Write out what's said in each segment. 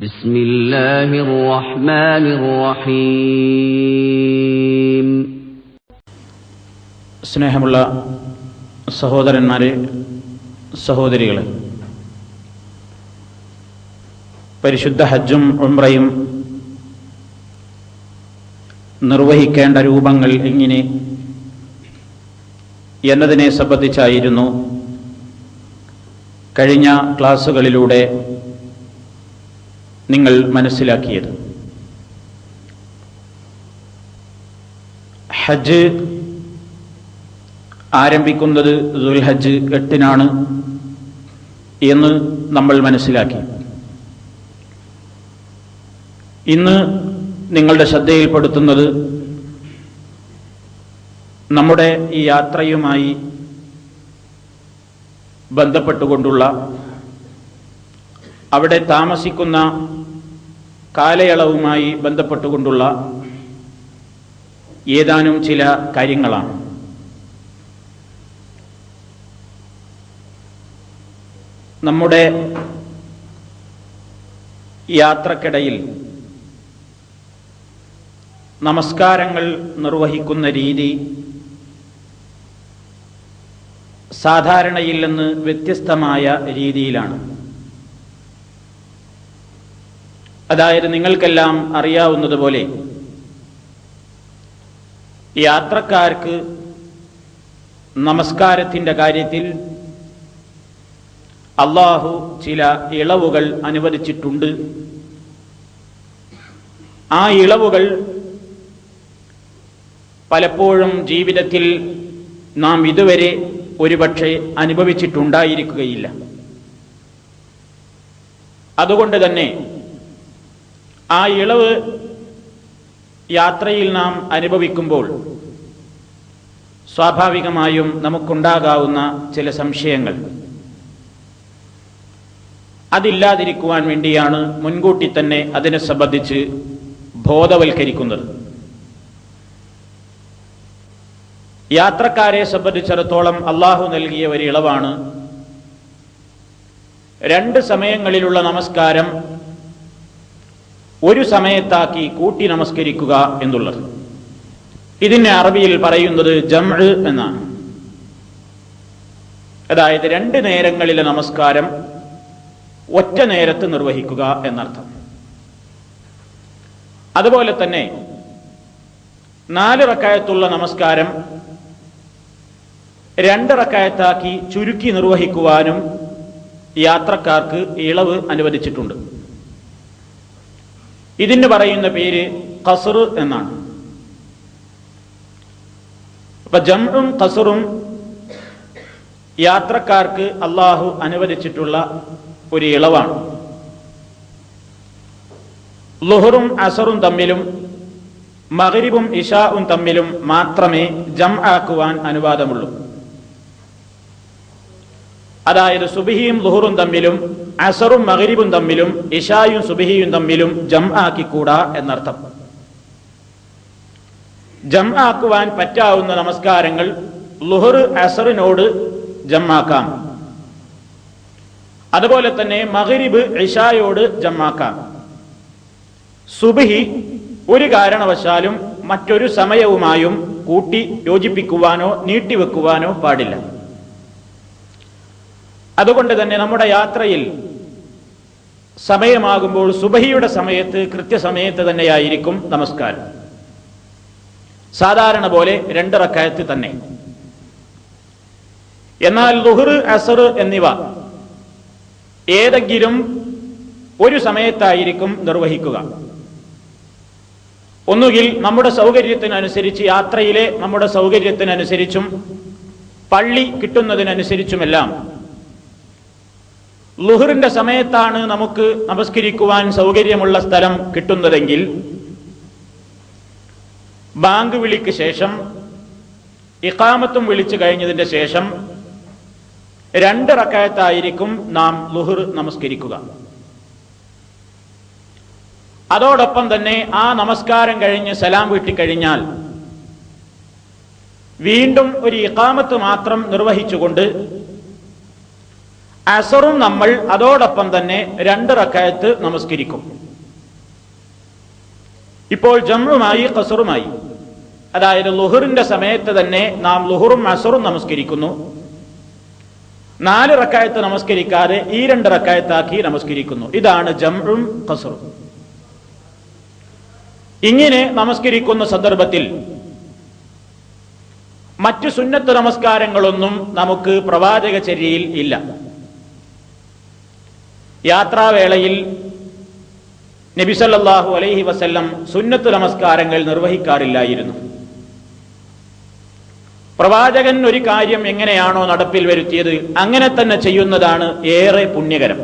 ബിസ്മില്ലാഹിർ റഹ്മാനിർ റഹീം. സ്നേഹമുള്ള സഹോദരന്മാരെ, സഹോദരികളെ, പരിശുദ്ധ ഹജ്ജും ഉംറയും നിർവഹിക്കേണ്ട രൂപങ്ങൾ എങ്ങനെ എന്നതിനെ സംബന്ധിച്ചായിരുന്നു കഴിഞ്ഞ ക്ലാസുകളിലൂടെ നിങ്ങൾ മനസ്സിലാക്കിയത്. ഹജ്ജ് ആരംഭിക്കുന്നത് ദുൽഹജ്ജ് 8-നാണ് എന്ന് നമ്മൾ മനസ്സിലാക്കി. ഇന്ന് നിങ്ങളുടെ ശ്രദ്ധയിൽപ്പെടുത്തുന്നത് നമ്മുടെ ഈ യാത്രയുമായി ബന്ധപ്പെട്ടുകൊണ്ടുള്ള, അവിടെ താമസിക്കുന്ന കാലയളവുമായി ബന്ധപ്പെട്ടുകൊണ്ടുള്ള ഏതാനും ചില കാര്യങ്ങളാണ്. നമ്മുടെ യാത്രക്കിടയിൽ നമസ്കാരങ്ങൾ നിർവഹിക്കുന്ന രീതി സാധാരണയിൽ നിന്ന് വ്യത്യസ്തമായ രീതിയിലാണ്. അതായത്, നിങ്ങൾക്കെല്ലാം അറിയാവുന്നതുപോലെ യാത്രക്കാർക്ക് നമസ്കാരത്തിൻ്റെ കാര്യത്തിൽ അല്ലാഹു ചില ഇളവുകൾ അനുവദിച്ചിട്ടുണ്ട്. ആ ഇളവുകൾ പലപ്പോഴും ജീവിതത്തിൽ നാം ഇതുവരെ ഒരുപക്ഷെ അനുഭവിച്ചിട്ടുണ്ടായിരിക്കുകയില്ല. അതുകൊണ്ട് തന്നെ ആ ഇളവ് യാത്രയിൽ നാം അനുഭവിക്കുമ്പോൾ സ്വാഭാവികമായും നമുക്കുണ്ടാകാവുന്ന ചില സംശയങ്ങൾ, അതില്ലാതിരിക്കുവാൻ വേണ്ടിയാണ് മുൻകൂട്ടി തന്നെ അതിനെ സംബന്ധിച്ച് ബോധവൽക്കരിക്കുന്നത്. യാത്രക്കാരെ സംബന്ധിച്ചിടത്തോളം അള്ളാഹു നൽകിയ ഒരു ഇളവാണ് 2 സമയങ്ങളിലുള്ള നമസ്കാരം ഒരു സമയത്താക്കി കൂട്ടി നമസ്കരിക്കുക എന്നുള്ളത്. ഇതിനെ അറബിയിൽ പറയുന്നത് ജംഅ് എന്നാണ്. അതായത് 2 നേരങ്ങളിലെ നമസ്കാരം ഒറ്റ നേരത്ത് നിർവഹിക്കുക എന്നർത്ഥം. അതുപോലെ തന്നെ 4 റക്അത്തുള്ള നമസ്കാരം 2 റക്അത്താക്കി ചുരുക്കി നിർവഹിക്കുവാനും യാത്രക്കാർക്ക് ഇളവ് അനുവദിച്ചിട്ടുണ്ട്. ഇതിന് പറയുന്ന പേര് ഖസ്ർ എന്നാണ്. അപ്പൊ ജംഉം ഖസ്റും യാത്രക്കാർക്ക് അള്ളാഹു അനുവദിച്ചിട്ടുള്ള ഒരു ഇളവാണ്. ളുഹറും അസറും തമ്മിലും മഗ്രിബും ഇശാഉം തമ്മിലും മാത്രമേ ജംആക്കുവാൻ അനുവാദമുള്ളൂ. അതായത് സുബ്ഹിയും ളുഹറും തമ്മിലും അസറും മഗ്രിബും തമ്മിലും ഇശായും സുബ്ഹിയും തമ്മിലും ജംആക്കിക്കൂടാ എന്നർത്ഥം. ജംആക്കുവാൻ പറ്റാവുന്ന നമസ്കാരങ്ങൾ ളുഹർ അസറിനോട് ജംആക്കാം. അതുപോലെ തന്നെ മഗ്രിബ് ഇശായോട് ജംആക്കാം. സുബ്ഹി ഒരു കാരണവശാലും മറ്റൊരു സമയവുമായും കൂട്ടി യോജിപ്പിക്കുവാനോ നീട്ടിവെക്കുവാനോ പാടില്ല. അതുകൊണ്ട് തന്നെ നമ്മുടെ യാത്രയിൽ സമയമാകുമ്പോൾ സുബ്ഹിയുടെ സമയത്ത് കൃത്യസമയത്ത് തന്നെയായിരിക്കും നമസ്കാരം. സാധാരണ പോലെ 2 റക്അത്ത് തന്നെ. എന്നാൽ ളുഹർ അസർ എന്നിവ ഏതെങ്കിലും ഒരു സമയത്തായിരിക്കും നിർവഹിക്കുക. ഒന്നുകിൽ നമ്മുടെ സൗകര്യത്തിനനുസരിച്ച്, യാത്രയിലെ നമ്മുടെ സൗകര്യത്തിനനുസരിച്ചും പള്ളി കിട്ടുന്നതിനനുസരിച്ചുമെല്ലാം ളുഹറിന്റെ സമയത്താണ് നമുക്ക് നമസ്കരിക്കുവാൻ സൗകര്യമുള്ള സ്ഥലം കിട്ടുന്നതെങ്കിൽ ബാങ്ക് വിളിക്ക് ശേഷം ഇഖാമത്തും വിളിച്ചു കഴിഞ്ഞതിന്റെ ശേഷം 2 റക്അത്തായിരിക്കും നാം ളുഹർ നമസ്കരിക്കുക. അതോടൊപ്പം തന്നെ ആ നമസ്കാരം കഴിഞ്ഞ് സലാം വീട്ടിക്കഴിഞ്ഞാൽ വീണ്ടും ഒരു ഇഖാമത്ത് മാത്രം നിർവഹിച്ചുകൊണ്ട് അസറും നമ്മൾ അതോടൊപ്പം തന്നെ 2 റക്അത്ത് നമസ്കരിക്കും. ഇപ്പോൾ ജംഉമായി ഖസറുമായി, അതായത് ളുഹറിന്റെ സമയത്ത് തന്നെ നാം ളുഹറും അസറും നമസ്കരിക്കുന്നു. 4 റക്അത്ത് നമസ്കരിക്കാതെ ഈ 2 റക്അത്താക്കി നമസ്കരിക്കുന്നു. ഇതാണ് ജംഉം ഖസറും. ഇങ്ങനെ നമസ്കരിക്കുന്ന സന്ദർഭത്തിൽ മറ്റു സുന്നത്ത് നമസ്കാരങ്ങളൊന്നും നമുക്ക് പ്രവാചകചര്യയിൽ ഇല്ല. യാത്രാവേളയിൽ നബി സല്ലല്ലാഹു അലൈഹി വസല്ലം സുന്നത്ത് നമസ്കാരങ്ങൾ നിർവഹിക്കാറില്ലായിരുന്നു. പ്രവാചകൻ ഒരു കാര്യം എങ്ങനെയാണോ നടപ്പിൽ വരുത്തിയത് അങ്ങനെ തന്നെ ചെയ്യുന്നതാണ് ഏറെ പുണ്യകരം.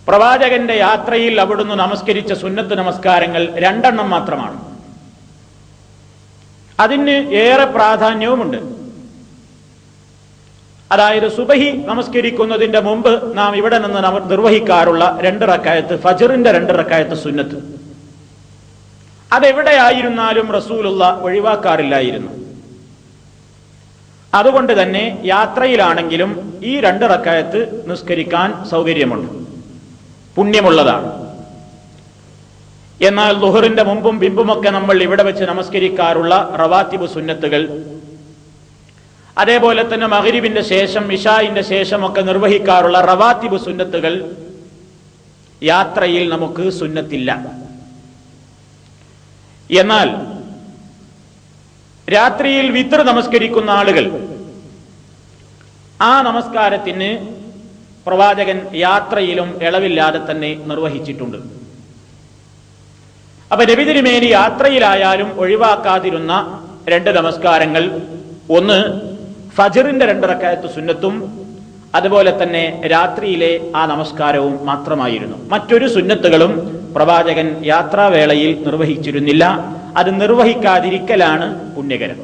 പ്രവാചകന്റെ യാത്രയിൽ അവിടുന്ന് നമസ്കരിച്ച സുന്നത്ത് നമസ്കാരങ്ങൾ 2 മാത്രമാണ്. അതിന് ഏറെ പ്രാധാന്യവുമുണ്ട്. അതായത് സുബഹി നമസ്കരിക്കുന്നതിന്റെ മുമ്പ് നാം ഇവിടെ നിന്ന് നിർവഹിക്കാറുള്ള 2 റക്അത്ത്, ഫജ്റിന്റെ 2 റക്അത്ത് സുന്നത്ത്, അതെവിടെയായിരുന്നാലും റസൂലുള്ള ഒഴിവാക്കാറില്ലായിരുന്നു. അതുകൊണ്ട് തന്നെ യാത്രയിലാണെങ്കിലും ഈ 2 റക്അത്ത് നിസ്കരിക്കാൻ സൗകര്യമുണ്ട്, പുണ്യമുള്ളതാണ്. എന്നാൽ ളുഹറിന്റെ മുമ്പും ബിംബുമൊക്കെ നമ്മൾ ഇവിടെ വെച്ച് നമസ്കരിക്കാറുള്ള റവാത്തിബ് സുന്നത്തുകൾ, അതേപോലെ തന്നെ മഗ്രിബിന്റെ ശേഷം ഇശാഇന്റെ ശേഷമൊക്കെ നിർവഹിക്കാറുള്ള റവാത്തിബ് സുന്നത്തുകൾ യാത്രയിൽ നമുക്ക് സുന്നത്തില്ല. എന്നാൽ രാത്രിയിൽ വിത്ർ നമസ്കരിക്കുന്ന ആളുകൾ, ആ നമസ്കാരത്തിന് പ്രവാചകൻ യാത്രയിലും ഇളവില്ലാതെ തന്നെ നിർവഹിച്ചിട്ടുണ്ട്. അപ്പൊ നബി തിരുമേനി യാത്രയിലായാലും ഒഴിവാക്കാതിരുന്ന 2 നമസ്കാരങ്ങൾ, ഒന്ന് ഫജ്റിന്റെ 2 റക്അത്ത് സുന്നത്തും അതുപോലെ തന്നെ രാത്രിയിലെ ആ നമസ്കാരവും മാത്രമായിരുന്നു. മറ്റൊരു സുന്നത്തുകളും പ്രവാചകൻ യാത്രാവേളയിൽ നിർവഹിച്ചിരുന്നില്ല. അത് നിർവഹിക്കാതിരിക്കലാണ് പുണ്യകരം.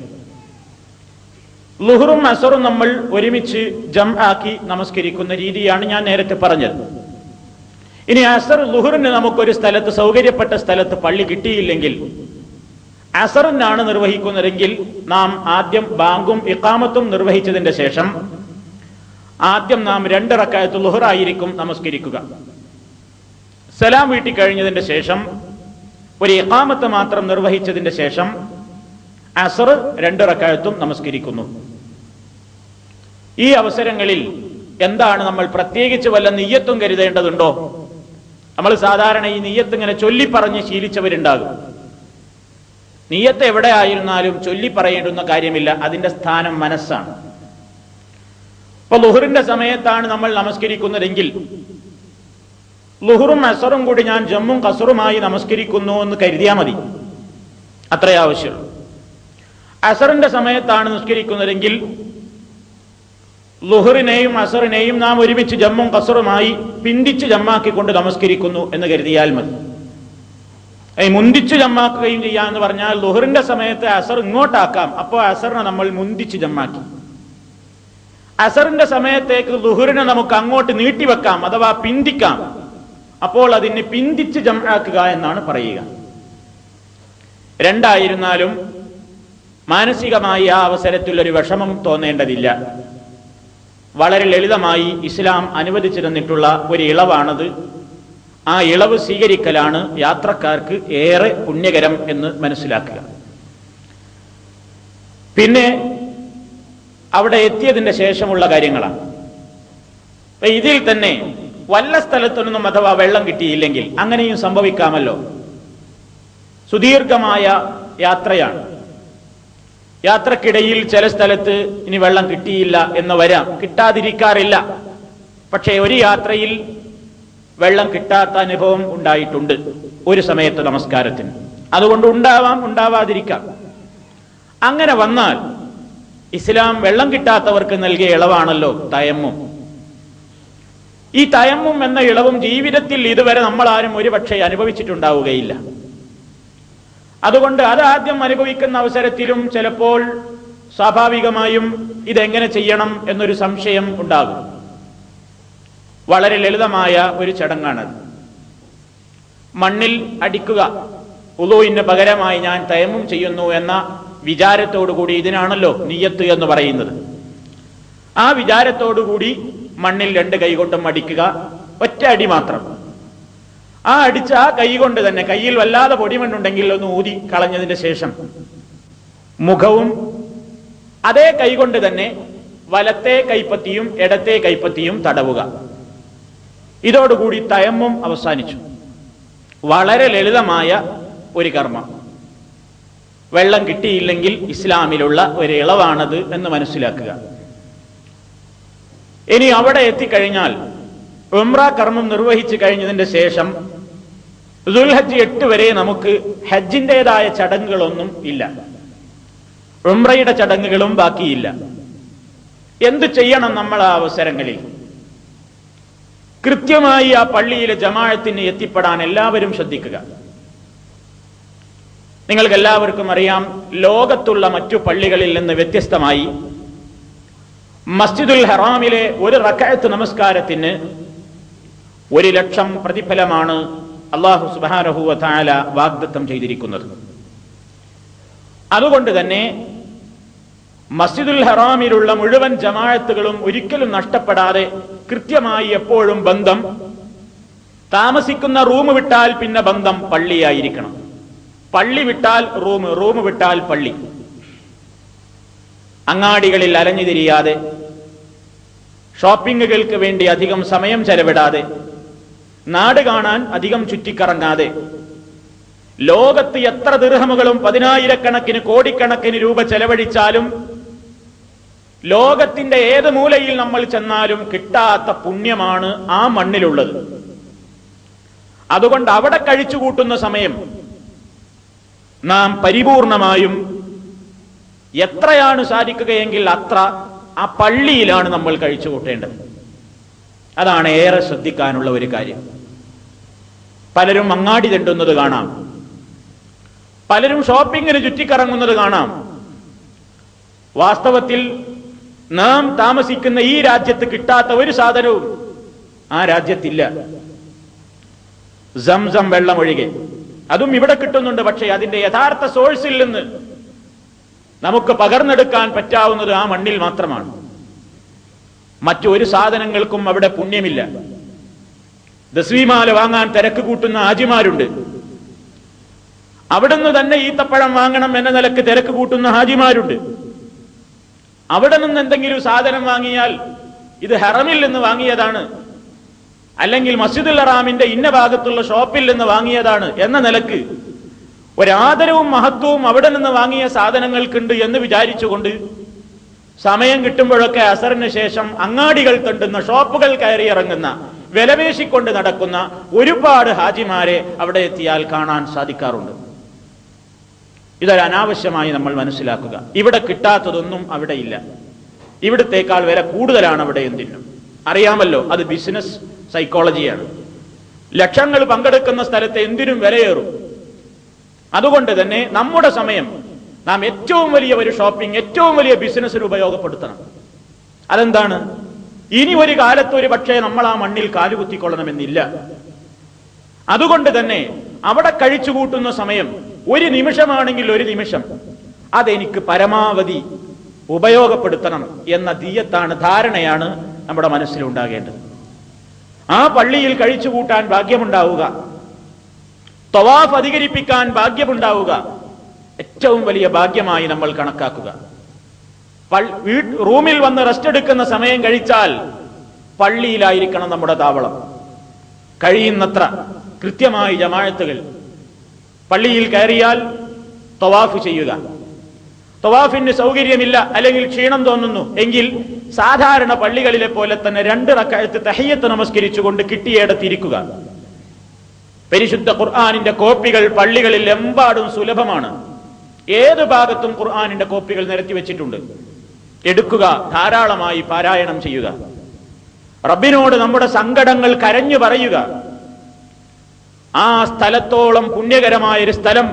ളുഹറും അസറും നമ്മൾ ഒരുമിച്ച് ജംആക്കി നമസ്കരിക്കുന്ന രീതിയാണ് ഞാൻ നേരത്തെ പറഞ്ഞത്. ഇനി അസർ ളുഹറിന് നമുക്കൊരു സ്ഥലത്ത്, സൗകര്യപ്പെട്ട സ്ഥലത്ത് പള്ളി കിട്ടിയില്ലെങ്കിൽ അസറിനാണ് നിർവഹിക്കുന്നതെങ്കിൽ നാം ആദ്യം ബാങ്കും ഇഖാമത്തും നിർവഹിച്ചതിന്റെ ശേഷം ആദ്യം നാം 2 റക്അത്ത് ളുഹറായിരിക്കും നമസ്കരിക്കുക. സലാം വീട്ടി കഴിഞ്ഞതിന്റെ ശേഷം ഒരു ഇഖാമത്ത് മാത്രം നിർവഹിച്ചതിന്റെ ശേഷം അസർ 2 റക്അത്തും നമസ്കരിക്കുന്നു. ഈ അവസരങ്ങളിൽ എന്താണ് നമ്മൾ പ്രത്യേകിച്ച് വല്ല നിയ്യത്തും കരുതേണ്ടതുണ്ടോ? നമ്മൾ സാധാരണ ഈ നിയ്യത്ത് ഇങ്ങനെ ചൊല്ലിപ്പറഞ്ഞ് ശീലിച്ചവരുണ്ടാകും. നിയ്യത്ത് എവിടെ ആയിരുന്നാലും ചൊല്ലിപ്പറയേണ്ടുന്ന കാര്യമില്ല, അതിന്റെ സ്ഥാനം മനസ്സാണ്. ഇപ്പൊ ളുഹറിന്റെ സമയത്താണ് നമ്മൾ നമസ്കരിക്കുന്നതെങ്കിൽ ളുഹറും അസറും കൂടി ഞാൻ ജമ്മും ഖസറുമായി നമസ്കരിക്കുന്നു എന്ന് കരുതിയാൽ മതി, അത്രേ ആവശ്യമുള്ളൂ. അസറിന്റെ സമയത്താണ് നിസ്കരിക്കുന്നതെങ്കിൽ ളുഹറിനെയും അസറിനെയും നാം ഒരുമിച്ച് ജമ്മും ഖസറുമായി പിന്തിച്ച് ജമ്മാക്കിക്കൊണ്ട് നമസ്കരിക്കുന്നു എന്ന് കരുതിയാൽ മതി. മുന്തിച്ച് ജമ്മാക്കുകയും ചെയ്യാന്ന് പറഞ്ഞാൽ ളുഹറിന്റെ സമയത്ത് അസർ ഇങ്ങോട്ടാക്കാം, അപ്പോൾ അസറിനെ നമ്മൾ മുന്തിച്ച് ജമ്മാക്കി. അസറിന്റെ സമയത്തേക്ക് ളുഹറിനെ നമുക്ക് അങ്ങോട്ട് നീട്ടിവെക്കാം, അഥവാ പിന്തിക്കാം, അപ്പോൾ അതിന് പിന്തിച്ച് ജംആക്കുക എന്നാണ് പറയുക. 2 ആയിരുന്നാലും മാനസികമായി ആ അവസരത്തിൽ ഒരു വിഷമം തോന്നേണ്ടതില്ല. വളരെ ലളിതമായി ഇസ്ലാം അനുവദിച്ചു തന്നിട്ടുള്ള ഒരു ഇളവാണത്. ആ ഇളവ് സ്വീകരിക്കലാണ് യാത്രക്കാർക്ക് ഏറെ പുണ്യകരം എന്ന് മനസ്സിലാക്കുക. പിന്നെ അവിടെ എത്തിയതിന്റെ ശേഷമുള്ള കാര്യങ്ങളാണ്. ഇതിൽ തന്നെ വല്ല സ്ഥലത്തൊന്നും അഥവാ വെള്ളം കിട്ടിയില്ലെങ്കിൽ അങ്ങനെയും സംഭവിക്കാമല്ലോ. സുദീർഘമായ യാത്രയാണ്, യാത്രക്കിടയിൽ ചില സ്ഥലത്ത് ഇനി വെള്ളം കിട്ടിയില്ല എന്ന് വരാം, കിട്ടാതിരിക്കാറില്ല. പക്ഷേ ഒരു യാത്രയിൽ വെള്ളം കിട്ടാത്ത അനുഭവം ഉണ്ടായിട്ടുണ്ട് ഒരു സമയത്ത് നമസ്കാരത്തിന്. അതുകൊണ്ട് ഉണ്ടാവാം, ഉണ്ടാവാതിരിക്കാം. അങ്ങനെ വന്നാൽ ഇസ്ലാം വെള്ളം കിട്ടാത്തവർക്ക് നൽകിയ ഇളവാണല്ലോ തയമ്മും. ഈ തയമ്മും എന്ന ഇളവും ജീവിതത്തിൽ ഇതുവരെ നമ്മളാരും ഒരുപക്ഷെ അനുഭവിച്ചിട്ടുണ്ടാവുകയില്ല. അതുകൊണ്ട് അതാദ്യം അനുഭവിക്കുന്ന അവസരത്തിലും ചിലപ്പോൾ സ്വാഭാവികമായും ഇതെങ്ങനെ ചെയ്യണം എന്നൊരു സംശയം ഉണ്ടാകും. വളരെ ലളിതമായ ഒരു ചടങ്ങാണത്. മണ്ണിൽ അടിക്കുക, ഉളൂഇന് പകരമായി ഞാൻ തയമ്മും ചെയ്യുന്നു എന്ന വിചാരത്തോടുകൂടി. ഇതിനാണല്ലോ നിയ്യത്ത് എന്ന് പറയുന്നത്. ആ വിചാരത്തോടുകൂടി മണ്ണിൽ 2 കൈകൊണ്ടും അടിക്കുക, ഒറ്റ അടി മാത്രം. ആ അടിച്ച ആ കൈ കൊണ്ട് തന്നെ, കയ്യിൽ വല്ലാതെ പൊടിമണ്ണുണ്ടെങ്കിൽ ഒന്ന് ഊതി കളഞ്ഞതിന് ശേഷം മുഖവും അതേ കൈകൊണ്ട് തന്നെ വലത്തെ കൈപ്പത്തിയും ഇടത്തെ കൈപ്പത്തിയും തടവുക. ഇതോടുകൂടി തയമ്മും അവസാനിച്ചു. വളരെ ലളിതമായ ഒരു കർമ്മം. വെള്ളം കിട്ടിയില്ലെങ്കിൽ ഇസ്ലാമിലുള്ള ഒരു ഇളവാണത് എന്ന് മനസ്സിലാക്കുക. ഇനി അവിടെ എത്തിക്കഴിഞ്ഞാൽ ഉംറ കർമ്മം നിർവഹിച്ചു കഴിഞ്ഞതിന്റെ ശേഷം ദുൽഹജ്ജ് 8 വരെ നമുക്ക് ഹജ്ജിൻ്റെതായ ചടങ്ങുകളൊന്നും ഇല്ല, ഉംറയുടെ ചടങ്ങുകളും ബാക്കിയില്ല. എന്തു ചെയ്യണം നമ്മൾ ആ അവസരങ്ങളിൽ? കൃത്യമായി ആ പള്ളിയിലെ ജമാഅത്തിന് എത്തിപ്പെടാൻ എല്ലാവരും ശ്രദ്ധിക്കുക. നിങ്ങൾക്ക് എല്ലാവർക്കും അറിയാം, ലോകത്തുള്ള മറ്റു പള്ളികളിൽ നിന്ന് വ്യത്യസ്തമായി മസ്ജിദുൽ ഹറാമിലെ ഒരു റക്അത്ത് നമസ്കാരത്തിന് 1,00,000 പ്രതിഫലമാണ് അല്ലാഹു സുബ്ഹാനഹു വ തആല വാഗ്ദത്തം ചെയ്തിരിക്കുന്നത്. അതുകൊണ്ട് തന്നെ മസ്ജിദുൽ ഹറാമിലുള്ള മുഴുവൻ ജമാഅത്തുകളും ഒരിക്കലും നഷ്ടപ്പെടാതെ കൃത്യമായി എപ്പോഴും ബന്ധം, താമസിക്കുന്ന റൂം വിട്ടാൽ പിന്നെ ബന്ധം പള്ളിയായിരിക്കണം. പള്ളി വിട്ടാൽ റൂം, റൂം വിട്ടാൽ പള്ളി. അങ്ങാടികളിൽ അലഞ്ഞു തിരിയാതെ, ഷോപ്പിങ്ങുകൾക്ക് വേണ്ടി അധികം സമയം ചെലവിടാതെ, നാട് കാണാൻ അധികം ചുറ്റിക്കറങ്ങാതെ, ലോകത്ത് എത്ര ദിർഹമുകളും 10,000-കണക്കിന് കോടിക്കണക്കിന് രൂപ ചെലവഴിച്ചാലും ലോകത്തിന്റെ ഏത് മൂലയിൽ നമ്മൾ ചെന്നാലും കിട്ടാത്ത പുണ്യമാണ് ആ മണ്ണിലുള്ളത്. അതുകൊണ്ട് അവിടെ കഴിച്ചുകൂട്ടുന്ന സമയം നാം പരിപൂർണമായും എത്രയാണ് സാധിക്കുകയെങ്കിൽ അത്ര ആ പള്ളിയിലാണ് നമ്മൾ കഴിച്ചുകൂട്ടേണ്ടത്. അതാണ് ഏറെ ശ്രദ്ധിക്കാനുള്ള ഒരു കാര്യം. പലരും അങ്ങാടി തെണ്ടുന്നത് കാണാം, പലരും ഷോപ്പിങ്ങിന് ചുറ്റിക്കറങ്ങുന്നത് കാണാം. വാസ്തവത്തിൽ നാം താമസിക്കുന്ന ഈ രാജ്യത്ത് കിട്ടാത്ത ഒരു സാധനവും ആ രാജ്യത്തില്ല. സംസം വെള്ളം ഒഴികെ അതും ഇവിടെ കിട്ടുന്നുണ്ട്. പക്ഷേ അതിന്റെ യഥാർത്ഥ സോഴ്സിൽ നിന്ന് നമുക്ക് പകർന്നെടുക്കാൻ പറ്റാവുന്നത് ആ മണ്ണിൽ മാത്രമാണ്. മറ്റൊരു സാധനങ്ങൾക്കും അവിടെ പുണ്യമില്ല. ദസ്വീമാല വാങ്ങാൻ തിരക്ക് കൂട്ടുന്ന ഹാജിമാരുണ്ട്. അവിടുന്ന് തന്നെ ഈത്തപ്പഴം വാങ്ങണം എന്ന നിലക്ക് തിരക്ക് കൂട്ടുന്ന ഹാജിമാരുണ്ട്. അവിടെ നിന്ന് എന്തെങ്കിലും സാധനം വാങ്ങിയാൽ ഇത് ഹറമിൽ നിന്ന് വാങ്ങിയതാണ്, അല്ലെങ്കിൽ മസ്ജിദുൽ ഹറാമിന്റെ ഇന്ന ഭാഗത്തുള്ള ഷോപ്പിൽ നിന്ന് വാങ്ങിയതാണ് എന്ന നിലക്ക് ഒരാദരവും മഹത്വവും അവിടെ നിന്ന് വാങ്ങിയ സാധനങ്ങൾക്കുണ്ട് എന്ന് വിചാരിച്ചുകൊണ്ട് സമയം കിട്ടുമ്പോഴൊക്കെ അസറിന് ശേഷം അങ്ങാടികൾ തണ്ടുന്ന, ഷോപ്പുകൾ കയറിയിറങ്ങുന്ന, വിലപേശിക്കൊണ്ട് നടക്കുന്ന ഒരുപാട് ഹാജിമാരെ അവിടെ എത്തിയാൽ കാണാൻ സാധിക്കാറുണ്ട്. ഇതൊരു അനാവശ്യമായി നമ്മൾ മനസ്സിലാക്കുക. ഇവിടെ കിട്ടാത്തതൊന്നും അവിടെ ഇല്ല. ഇവിടത്തേക്കാൾ വില കൂടുതലാണ് അവിടെ എന്തിനും. അറിയാമല്ലോ, അത് ബിസിനസ് സൈക്കോളജിയാണ്. ലക്ഷങ്ങൾ പങ്കെടുക്കുന്ന സ്ഥലത്ത് എന്തിനും വിലയേറും. അതുകൊണ്ട് തന്നെ നമ്മുടെ സമയം നാം ഏറ്റവും വലിയ ഒരു ഷോപ്പിംഗ്, ഏറ്റവും വലിയ ബിസിനസ്സിന് ഉപയോഗപ്പെടുത്തണം. അതെന്താണ്? ഇനി ഒരു കാലത്ത് ഒരു പക്ഷേ നമ്മൾ ആ മണ്ണിൽ കാലുകുത്തിക്കൊള്ളണമെന്നില്ല. അതുകൊണ്ട് തന്നെ അവിടെ കഴിച്ചുകൂട്ടുന്ന സമയം ഒരു നിമിഷമാണെങ്കിൽ ഒരു നിമിഷം അതെനിക്ക് പരമാവധി ഉപയോഗപ്പെടുത്തണം എന്ന ദിയത്താണ്, ധാരണയാണ് നമ്മുടെ മനസ്സിലുണ്ടാകേണ്ടത്. ആ പള്ളിയിൽ കഴിച്ചുകൂട്ടാൻ ഭാഗ്യമുണ്ടാവുക, തവാഫ് അധികരിപ്പിക്കാൻ ഭാഗ്യമുണ്ടാവുക ഏറ്റവും വലിയ ഭാഗ്യമായി നമ്മൾ കണക്കാക്കുക. റൂമിൽ വന്ന് റെസ്റ്റ് എടുക്കുന്ന സമയം കഴിച്ചാൽ പള്ളിയിലായിരിക്കണം നമ്മുടെ താവളം. കഴിയുന്നത്ര കൃത്യമായി ജമാഅത്തുകൾ പള്ളിയിൽ കയറിയാൽ തവാഫ് ചെയ്യുക. തവാഫിന് സൗകര്യമില്ല, അല്ലെങ്കിൽ ക്ഷീണം തോന്നുന്നു എങ്കിൽ സാധാരണ പള്ളികളിലെ പോലെ തന്നെ 2 റക്അത്ത് തഹിയ്യത്ത് നമസ്കരിച്ചുകൊണ്ട് കിട്ടിയിടത്തിരിക്കുക. പരിശുദ്ധ ഖുർആനിന്റെ കോപ്പികൾ പള്ളികളിൽ എമ്പാടും സുലഭമാണ്. ഏത് ഭാഗത്തും ഖുർആനിന്റെ കോപ്പികൾ നിരത്തി വെച്ചിട്ടുണ്ട്. എടുക്കുക, ധാരാളമായി പാരായണം ചെയ്യുക. റബ്ബിനോട് നമ്മുടെ സങ്കടങ്ങൾ കരഞ്ഞു പറയുക. ആ സ്ഥലത്തോളം പുണ്യകരമായ ഒരു സ്ഥലം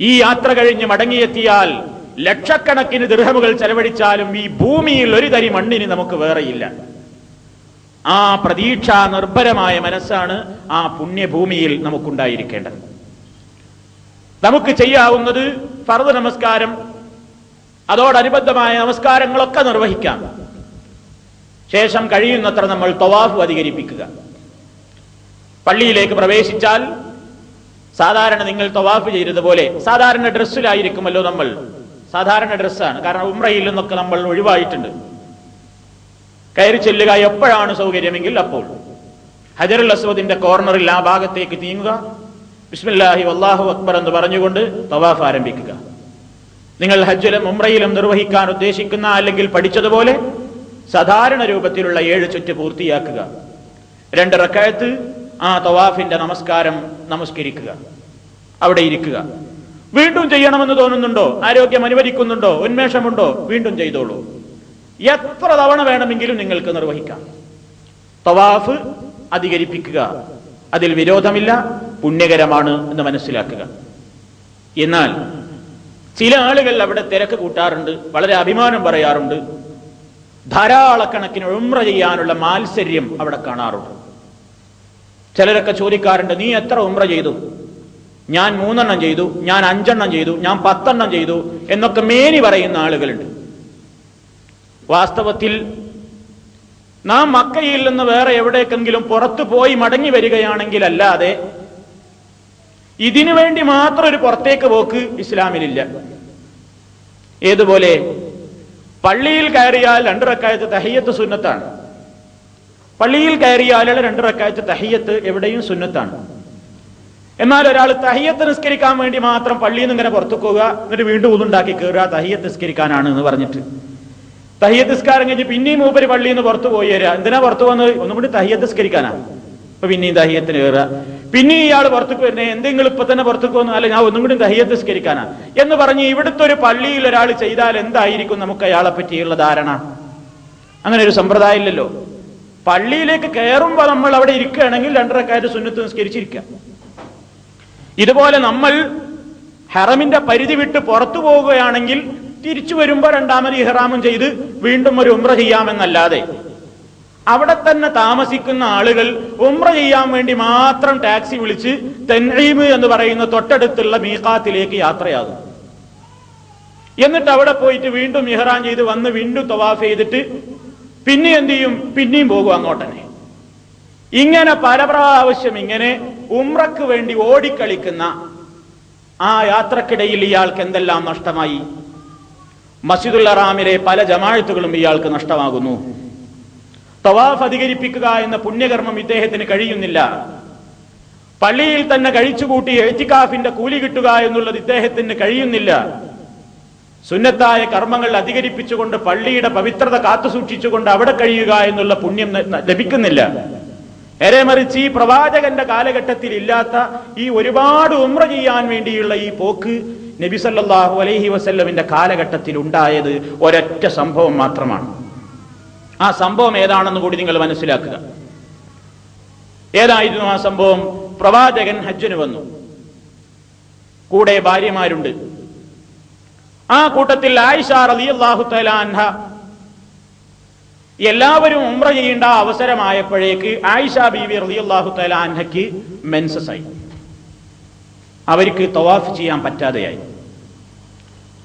ഈ യാത്ര കഴിഞ്ഞ് മടങ്ങിയെത്തിയാൽ ലക്ഷക്കണക്കിന് ദിർഹമുകൾ ചെലവഴിച്ചാലും ഈ ഭൂമിയിൽ ഒരു തരി മണ്ണിന് നമുക്ക് വേറെയില്ല. ആ പ്രതീക്ഷാ നിർഭരമായ മനസ്സാണ് ആ പുണ്യഭൂമിയിൽ നമുക്കുണ്ടായിരിക്കേണ്ടത്. നമുക്ക് ചെയ്യാവുന്നത് ഫർദ് നമസ്കാരം അതോടനുബന്ധമായ നമസ്കാരങ്ങളൊക്കെ നിർവഹിക്കാം. ശേഷം കഴിയുന്നത്ര നമ്മൾ തവാഫ് അധികരിപ്പിക്കുക. പള്ളിയിലേക്ക് പ്രവേശിച്ചാൽ സാധാരണ നിങ്ങൾ തവാഫ് ചെയ്തതുപോലെ സാധാരണ ഡ്രസ്സിലായിരിക്കുമല്ലോ നമ്മൾ. സാധാരണ ഡ്രസ്സാണ്, കാരണം ഉംറയിൽ നിന്നൊക്കെ നമ്മൾ ഒഴിവായിട്ടുണ്ട്. കയറി ചെല്ലുക എപ്പോഴാണ് സൗകര്യമെങ്കിൽ അപ്പോൾ. ഹജറുൽ അസ്വദിന്റെ കോർണറിൽ ആ ഭാഗത്തേക്ക് നീങ്ങുക, ബിസ്മില്ലാഹി വല്ലാഹു അക്ബർ എന്ന് പറഞ്ഞുകൊണ്ട് തവാഫ് ആരംഭിക്കുക. നിങ്ങൾ ഹജ്ജിലും ഉംറയിലും നിർവഹിക്കാൻ ഉദ്ദേശിക്കുന്ന അല്ലെങ്കിൽ പഠിച്ചതുപോലെ സാധാരണ രൂപത്തിലുള്ള 7 ചുറ്റ് പൂർത്തിയാക്കുക. 2 റക്അത്ത് ആ തവാഫിന്റെ നമസ്കാരം നമസ്കരിക്കുക, അവിടെ ഇരിക്കുക. വീണ്ടും ചെയ്യണമെന്ന് തോന്നുന്നുണ്ടോ, ആരോഗ്യം അനുവദിക്കുന്നുണ്ടോ, ഉന്മേഷമുണ്ടോ, വീണ്ടും ചെയ്തോളൂ. എത്ര തവണ വേണമെങ്കിലും നിങ്ങൾക്ക് നിർവഹിക്കാം. തവാഫ് അധികരിപ്പിക്കുക, അതിൽ വിരോധമില്ല, പുണ്യകരമാണ് എന്ന് മനസ്സിലാക്കുക. എന്നാൽ ചില ആളുകൾ അവിടെ തിരക്ക് കൂട്ടാറുണ്ട്, വളരെ അഭിമാനം പറയാറുണ്ട്. ധാരാളക്കണക്കിന് ഉംറ ചെയ്യാനുള്ള മാത്സര്യം അവിടെ കാണാറുണ്ട്. ചിലരൊക്കെ ചോദിക്കാറുണ്ട്, നീ എത്ര ഉംറ ചെയ്തു? ഞാൻ 3 എണ്ണം ചെയ്തു, ഞാൻ 5 എണ്ണം ചെയ്തു, ഞാൻ 10 എണ്ണം ചെയ്തു എന്നൊക്കെ മേനി പറയുന്ന ആളുകളുണ്ട്. വാസ്തവത്തിൽ നാം മക്കയിൽ നിന്ന് വേറെ എവിടേക്കെങ്കിലും പുറത്തു പോയി മടങ്ങി വരികയാണെങ്കിൽ അല്ലാതെ ഇതിനു വേണ്ടി മാത്രം ഒരു പുറത്തേക്ക് പോക്ക് ഇസ്ലാമിലില്ല. ഏതുപോലെ പള്ളിയിൽ കയറിയാൽ 2 റക്അത്ത് തഹിയ്യത്ത് സുന്നത്താണ്. പള്ളിയിൽ കയറിയാൽ 2 റക്അത്ത് തഹിയ്യത്ത് എവിടെയും സുന്നത്താണ്. എന്നാൽ ഒരാൾ തഹിയ്യത്ത് നിസ്കരിക്കാൻ വേണ്ടി മാത്രം പള്ളിയിൽ നിന്ന് ഇങ്ങനെ പുറത്തു പോവുക, എന്നിട്ട് വീണ്ടും ഊതുണ്ടാക്കി കയറുക, തഹിയ്യത്ത് നിസ്കരിക്കാനാണ് എന്ന് പറഞ്ഞിട്ട് തഹിയ്യത്ത് നിസ്കാരം കഴിഞ്ഞ് പിന്നെയും മൂപ്പര് പള്ളിയിൽ നിന്ന് പുറത്തു പോയി തരാ. എന്തിനാ പുറത്തു വന്നത്? ഒന്നും കൂടി തഹിയ്യത്ത് നിസ്കരിക്കാനാണ്. അപ്പൊ പിന്നെയും തഹിയ്യത്തിന് കയറുക, പിന്നെയും ഇയാൾ പുറത്തേക്ക് വരുന്നത് എന്തെങ്കിലും ഇപ്പൊ തന്നെ പുറത്തേക്ക് വന്നു, അല്ല ഞാൻ ഒന്നും കൂടി തഹിയ്യത്ത് നിസ്കരിക്കാനാ എന്ന് പറഞ്ഞ് ഇവിടുത്തെ ഒരു പള്ളിയിൽ ഒരാൾ ചെയ്താൽ എന്തായിരിക്കും നമുക്ക് അയാളെ പറ്റിയുള്ള ധാരണ? അങ്ങനെ ഒരു സമ്പ്രദായം ഇല്ലല്ലോ. പള്ളിയിലേക്ക് കയറുമ്പോൾ നമ്മൾ അവിടെ ഇരിക്കുകയാണെങ്കിൽ 2 റക്അത്ത് സുന്നത്ത് നിസ്കരിച്ചിരിക്കാം. ഇതുപോലെ നമ്മൾ ഹറമിന്റെ പരിധി വിട്ട് പുറത്തു പോവുകയാണെങ്കിൽ തിരിച്ചു വരുമ്പോൾ 2ാമത് ഇഹ്റാമും ചെയ്ത് വീണ്ടും ഒരു ഉംറ ചെയ്യാമെന്നല്ലാതെ അവിടെ തന്നെ താമസിക്കുന്ന ആളുകൾ ഉംറ ചെയ്യാൻ വേണ്ടി മാത്രം ടാക്സി വിളിച്ച് തൻഈം എന്ന് പറയുന്ന തൊട്ടടുത്തുള്ള മീഖാത്തിലേക്ക് യാത്രയാകും. എന്നിട്ട് അവിടെ പോയിട്ട് വീണ്ടും ഇഹ്റാം ചെയ്ത് വന്ന് വീണ്ടും തവാഫ് ചെയ്തിട്ട് പിന്നെ എന്ത് ചെയ്യും? പിന്നെയും പോകും അങ്ങോട്ടന്നെ. ഇങ്ങനെ പല പ്രാവശ്യം ഇങ്ങനെ ഉംറക്ക് വേണ്ടി ഓടിക്കളിക്കുന്ന ആ യാത്രക്കിടയിൽ ഇയാൾക്ക് എന്തെല്ലാം നഷ്ടമായി? മസ്ജിദുൽ ഹറാമിലെ പല ജമാഅത്തുകളും ഇയാൾക്ക് നഷ്ടമാകുന്നു. തവാഫ് അധികരിപ്പിക്കുക എന്ന പുണ്യകർമ്മം ഇദ്ദേഹത്തിന് കഴിയുന്നില്ല. പള്ളിയിൽ തന്നെ കഴിച്ചുകൂട്ടി ഇഅ്തികാഫിന്റെ കൂലി കിട്ടുക എന്നുള്ളത് ഇദ്ദേഹത്തിന് കഴിയുന്നില്ല. സുന്നത്തായ കർമ്മങ്ങൾ അധികരിപ്പിച്ചുകൊണ്ട് പള്ളിയുടെ പവിത്രത കാത്തുസൂക്ഷിച്ചുകൊണ്ട് അവിടെ കഴിയുക എന്നുള്ള പുണ്യം ലഭിക്കുന്നില്ല. മറിച്ച് ഈ പ്രവാചകന്റെ കാലഘട്ടത്തിൽ ഇല്ലാത്ത ഈ ഒരുപാട് ഉംറ ചെയ്യാൻ വേണ്ടിയുള്ള ഈ പോക്ക് നബി സല്ലല്ലാഹു അലൈഹി വസല്ലമിന്റെ കാലഘട്ടത്തിൽ ഉണ്ടായത് ഒരൊറ്റ സംഭവം മാത്രമാണ്. ആ സംഭവം ഏതാണെന്ന് കൂടി നിങ്ങൾ മനസ്സിലാക്കുക. ഏതായിരുന്നു ആ സംഭവം? പ്രവാചകൻ ഹജ്ജിന് വന്നു, കൂടെ ഭാര്യമാരുണ്ട്. ആ കൂട്ടത്തിൽ ആയിഷ റളിയല്ലാഹു തആല അൻഹ, എല്ലാവരും ഉംറ ചെയ്യേണ്ട അവസരമായപ്പോഴേക്ക് ആയിഷ ബീവി റളിയല്ലാഹു തആല അൻഹയ്ക്ക് മെൻസസ് ആയി. അവർക്ക് തവാഫ് ചെയ്യാൻ പറ്റാതെയായി.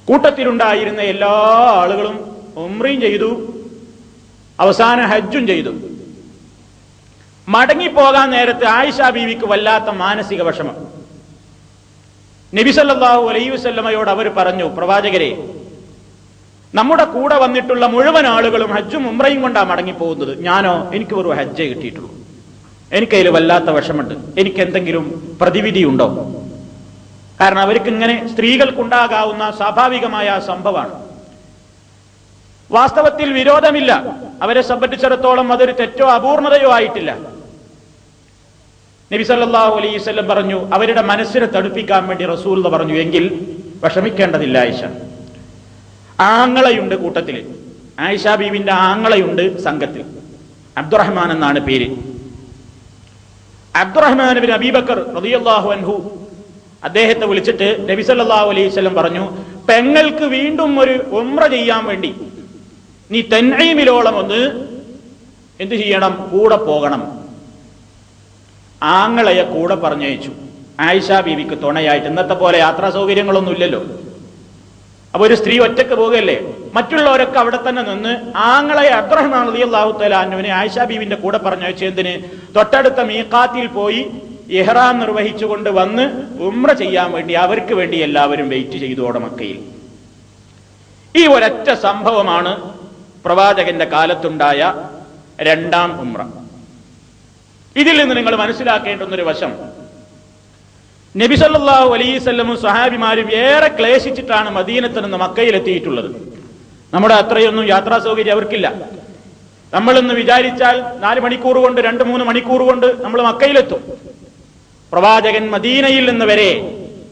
കൂട്ടത്തിലുണ്ടായിരുന്ന എല്ലാ ആളുകളും ഉംറയും ചെയ്തു, അവസാന ഹജ്ജും ചെയ്തു. മടങ്ങിപ്പോകാൻ നേരത്ത് ആയിഷ ബീവിക്ക് വല്ലാത്ത മാനസിക വിഷമം. നബി സല്ലല്ലാഹു അലൈഹി വസല്ലമയോട് അവർ പറഞ്ഞു, പ്രവാചകരെ, നമ്മുടെ കൂടെ വന്നിട്ടുള്ള മുഴുവൻ ആളുകളും ഹജ്ജും ഉംറയും കൊണ്ടാണ് മടങ്ങിപ്പോകുന്നത്. ഞാനോ, എനിക്ക് ഒരു ഹജ്ജേ കിട്ടിയിട്ടുള്ളൂ. എനിക്കതിൽ വല്ലാത്ത വിഷമുണ്ട്. എനിക്ക് എന്തെങ്കിലും പ്രതിവിധി ഉണ്ടോ? കാരണം അവർക്ക് ഇങ്ങനെ സ്ത്രീകൾക്കുണ്ടാകാവുന്ന സ്വാഭാവികമായ സംഭവമാണ്. വാസ്തവത്തിൽ വിരോധമില്ല, അവരെ സംബന്ധിച്ചിടത്തോളം അതൊരു തെറ്റോ അപൂർണതയോ ആയിട്ടില്ല. നബി സല്ലല്ലാഹു അലൈഹി വസല്ലം പറഞ്ഞു, അവരുടെ മനസ്സിനെ തണുപ്പിക്കാൻ വേണ്ടി റസൂൽ പറഞ്ഞു, എങ്കിൽ വിഷമിക്കേണ്ടതില്ല ആയിഷ. ആങ്ങളയുണ്ട് കൂട്ടത്തിൽ, ആയിഷ ബീവിന്റെ ആങ്ങളയുണ്ട് സംഘത്തിൽ. അബ്ദുറഹ്മാൻ എന്നാണ് പേര്. അബ്ദുറഹ്മാൻ ബിൻ അബീ ബക്കർ റളിയല്ലാഹു അൻഹു അദ്ദേഹത്തെ വിളിച്ചിട്ട് നബി സല്ലല്ലാഹു അലൈഹി വസല്ലം പറഞ്ഞു, പെങ്ങൾക്ക് വീണ്ടും ഒരു ഉംറ ചെയ്യാൻ വേണ്ടി നീ തൻഈമിലോളം ഒന്ന് എന്ത് ചെയ്യണം? കൂടെ പോകണം. ആങ്ങളയെ കൂടെ പറഞ്ഞയച്ചു, ആയിഷ ബീവിക്ക് തുണയായിട്ട്. ഇന്നത്തെ പോലെ യാത്രാ സൗകര്യങ്ങളൊന്നും ഇല്ലല്ലോ. അപ്പൊ ഒരു സ്ത്രീ ഒറ്റക്ക് പോകുകയല്ലേ, മറ്റുള്ളവരൊക്കെ അവിടെ തന്നെ നിന്ന് ആങ്ങളെ അബ്ദുറഹ്മാൻ റളിയല്ലാഹു തആല അൻഹുവിനെ ആയിഷ ബീവിന്റെ കൂടെ പറഞ്ഞയച്ചു. എന്തിന്? തൊട്ടടുത്ത മീഖാത്തിൽ പോയി ഇഹ്റാം നിർവഹിച്ചുകൊണ്ട് വന്ന് ഉംറ ചെയ്യാൻ വേണ്ടി, അവർക്ക് വേണ്ടി എല്ലാവരും വെയിറ്റ് ചെയ്തോടെ മക്കയിൽ. ഈ ഒരൊറ്റ സംഭവമാണ് പ്രവാചകന്റെ കാലത്തുണ്ടായ രണ്ടാം ഉംറ. ഇതിൽ നിന്ന് നിങ്ങൾ മനസ്സിലാക്കേണ്ടുന്നൊരു വശം, നബി സല്ലല്ലാഹു അലൈഹി വസല്ലമും സ്വഹാബിമാരും ഏറെ ക്ലേശിച്ചിട്ടാണ് മദീനത്ത് നിന്ന് മക്കയിലെത്തിയിട്ടുള്ളത്. നമ്മുടെ അത്രയൊന്നും യാത്രാ സൗകര്യം അവർക്കില്ല. നമ്മളിന്ന് വിചാരിച്ചാൽ 4 മണിക്കൂർ കൊണ്ട് 2-3 മണിക്കൂർ കൊണ്ട് നമ്മൾ മക്കയിലെത്തും. പ്രവാചകൻ മദീനയിൽ നിന്ന് വരെ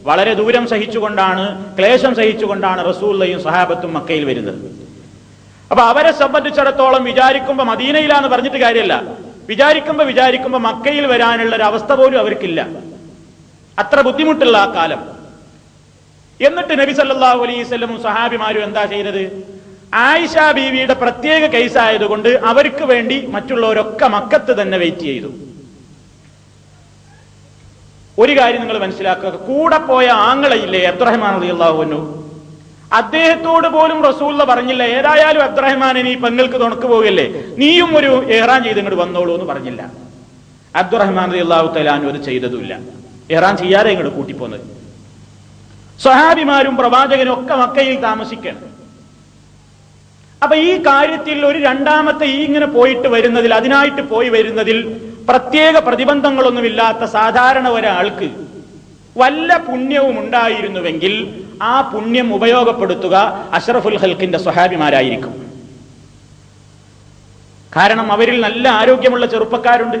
വളരെ ദൂരം സഹിച്ചുകൊണ്ടാണ്, ക്ലേശം സഹിച്ചുകൊണ്ടാണ് റസൂലുള്ളാഹിയും സ്വഹാബത്തും മക്കയിൽ വരുന്നത്. അപ്പൊ അവരെ സംബന്ധിച്ചിടത്തോളം വിചാരിക്കുമ്പോ മദീനയിലാന്ന് പറഞ്ഞിട്ട് കാര്യമല്ല, വിചാരിക്കുമ്പോ മക്കയിൽ വരാനുള്ള ഒരു അവസ്ഥ പോലും അവർക്കില്ല. അത്ര ബുദ്ധിമുട്ടുള്ള ആ കാലം. എന്നിട്ട് നബി സല്ലല്ലാഹു അലൈഹി വസല്ലമും സ്വഹാബിമാരും എന്താ ചെയ്തത്? ആയിഷ ബീവിയുടെ പ്രത്യേക കേസ് ആയതുകൊണ്ട് അവർക്ക് വേണ്ടി മറ്റുള്ളവരൊക്കെ മക്കത്ത് തന്നെ വെയിറ്റ് ചെയ്തു. ഒരു കാര്യം നിങ്ങൾ മനസ്സിലാക്കുക, കൂടെ പോയ ആങ്ങളയില്ലേ അബ്ദുറഹ്മാൻ റളിയല്ലാഹു അൻഹു, അദ്ദേഹത്തോട് പോലും റസൂലുള്ള പറഞ്ഞില്ല, ഏതായാലും അബ്ദുറഹ്മാനെ നീ പെങ്ങൾക്ക് തുണക്ക് പോകല്ലേ, നീയും ഒരു ഇഹ്റാം ചെയ്ത് ഇങ്ങോട്ട് വന്നോളൂ എന്ന് പറഞ്ഞില്ല. അബ്ദുറഹ്മാൻ റളിയല്ലാഹു തആല അൻഹു അത് ചെയ്തതുമില്ല. ഇഹ്റാം ചെയ്യാതെ ഇങ്ങോട്ട് കൂട്ടിപ്പോന്നത്. സ്വഹാബിമാരും പ്രവാചകനും ഒക്കെ മക്കയിൽ താമസിക്കണം. അപ്പൊ ഈ കാര്യത്തിൽ ഒരു രണ്ടാമത്തെ ഈ ഇങ്ങനെ പോയിട്ട് വരുന്നതിൽ, അതിനായിട്ട് പോയി വരുന്നതിൽ പ്രത്യേക പ്രതിബന്ധങ്ങളൊന്നുമില്ലാത്ത സാധാരണ ഒരാൾക്ക് വല്ല പുണ്യവും ഉണ്ടായിരുന്നുവെങ്കിൽ ആ പുണ്യം ഉപയോഗപ്പെടുത്തുക അഷ്റഫുൽ ഖൽഖിന്റെ സ്വഹാബിമാരായിരിക്കും. കാരണം അവരിൽ നല്ല ആരോഗ്യമുള്ള ചെറുപ്പക്കാരുണ്ട്,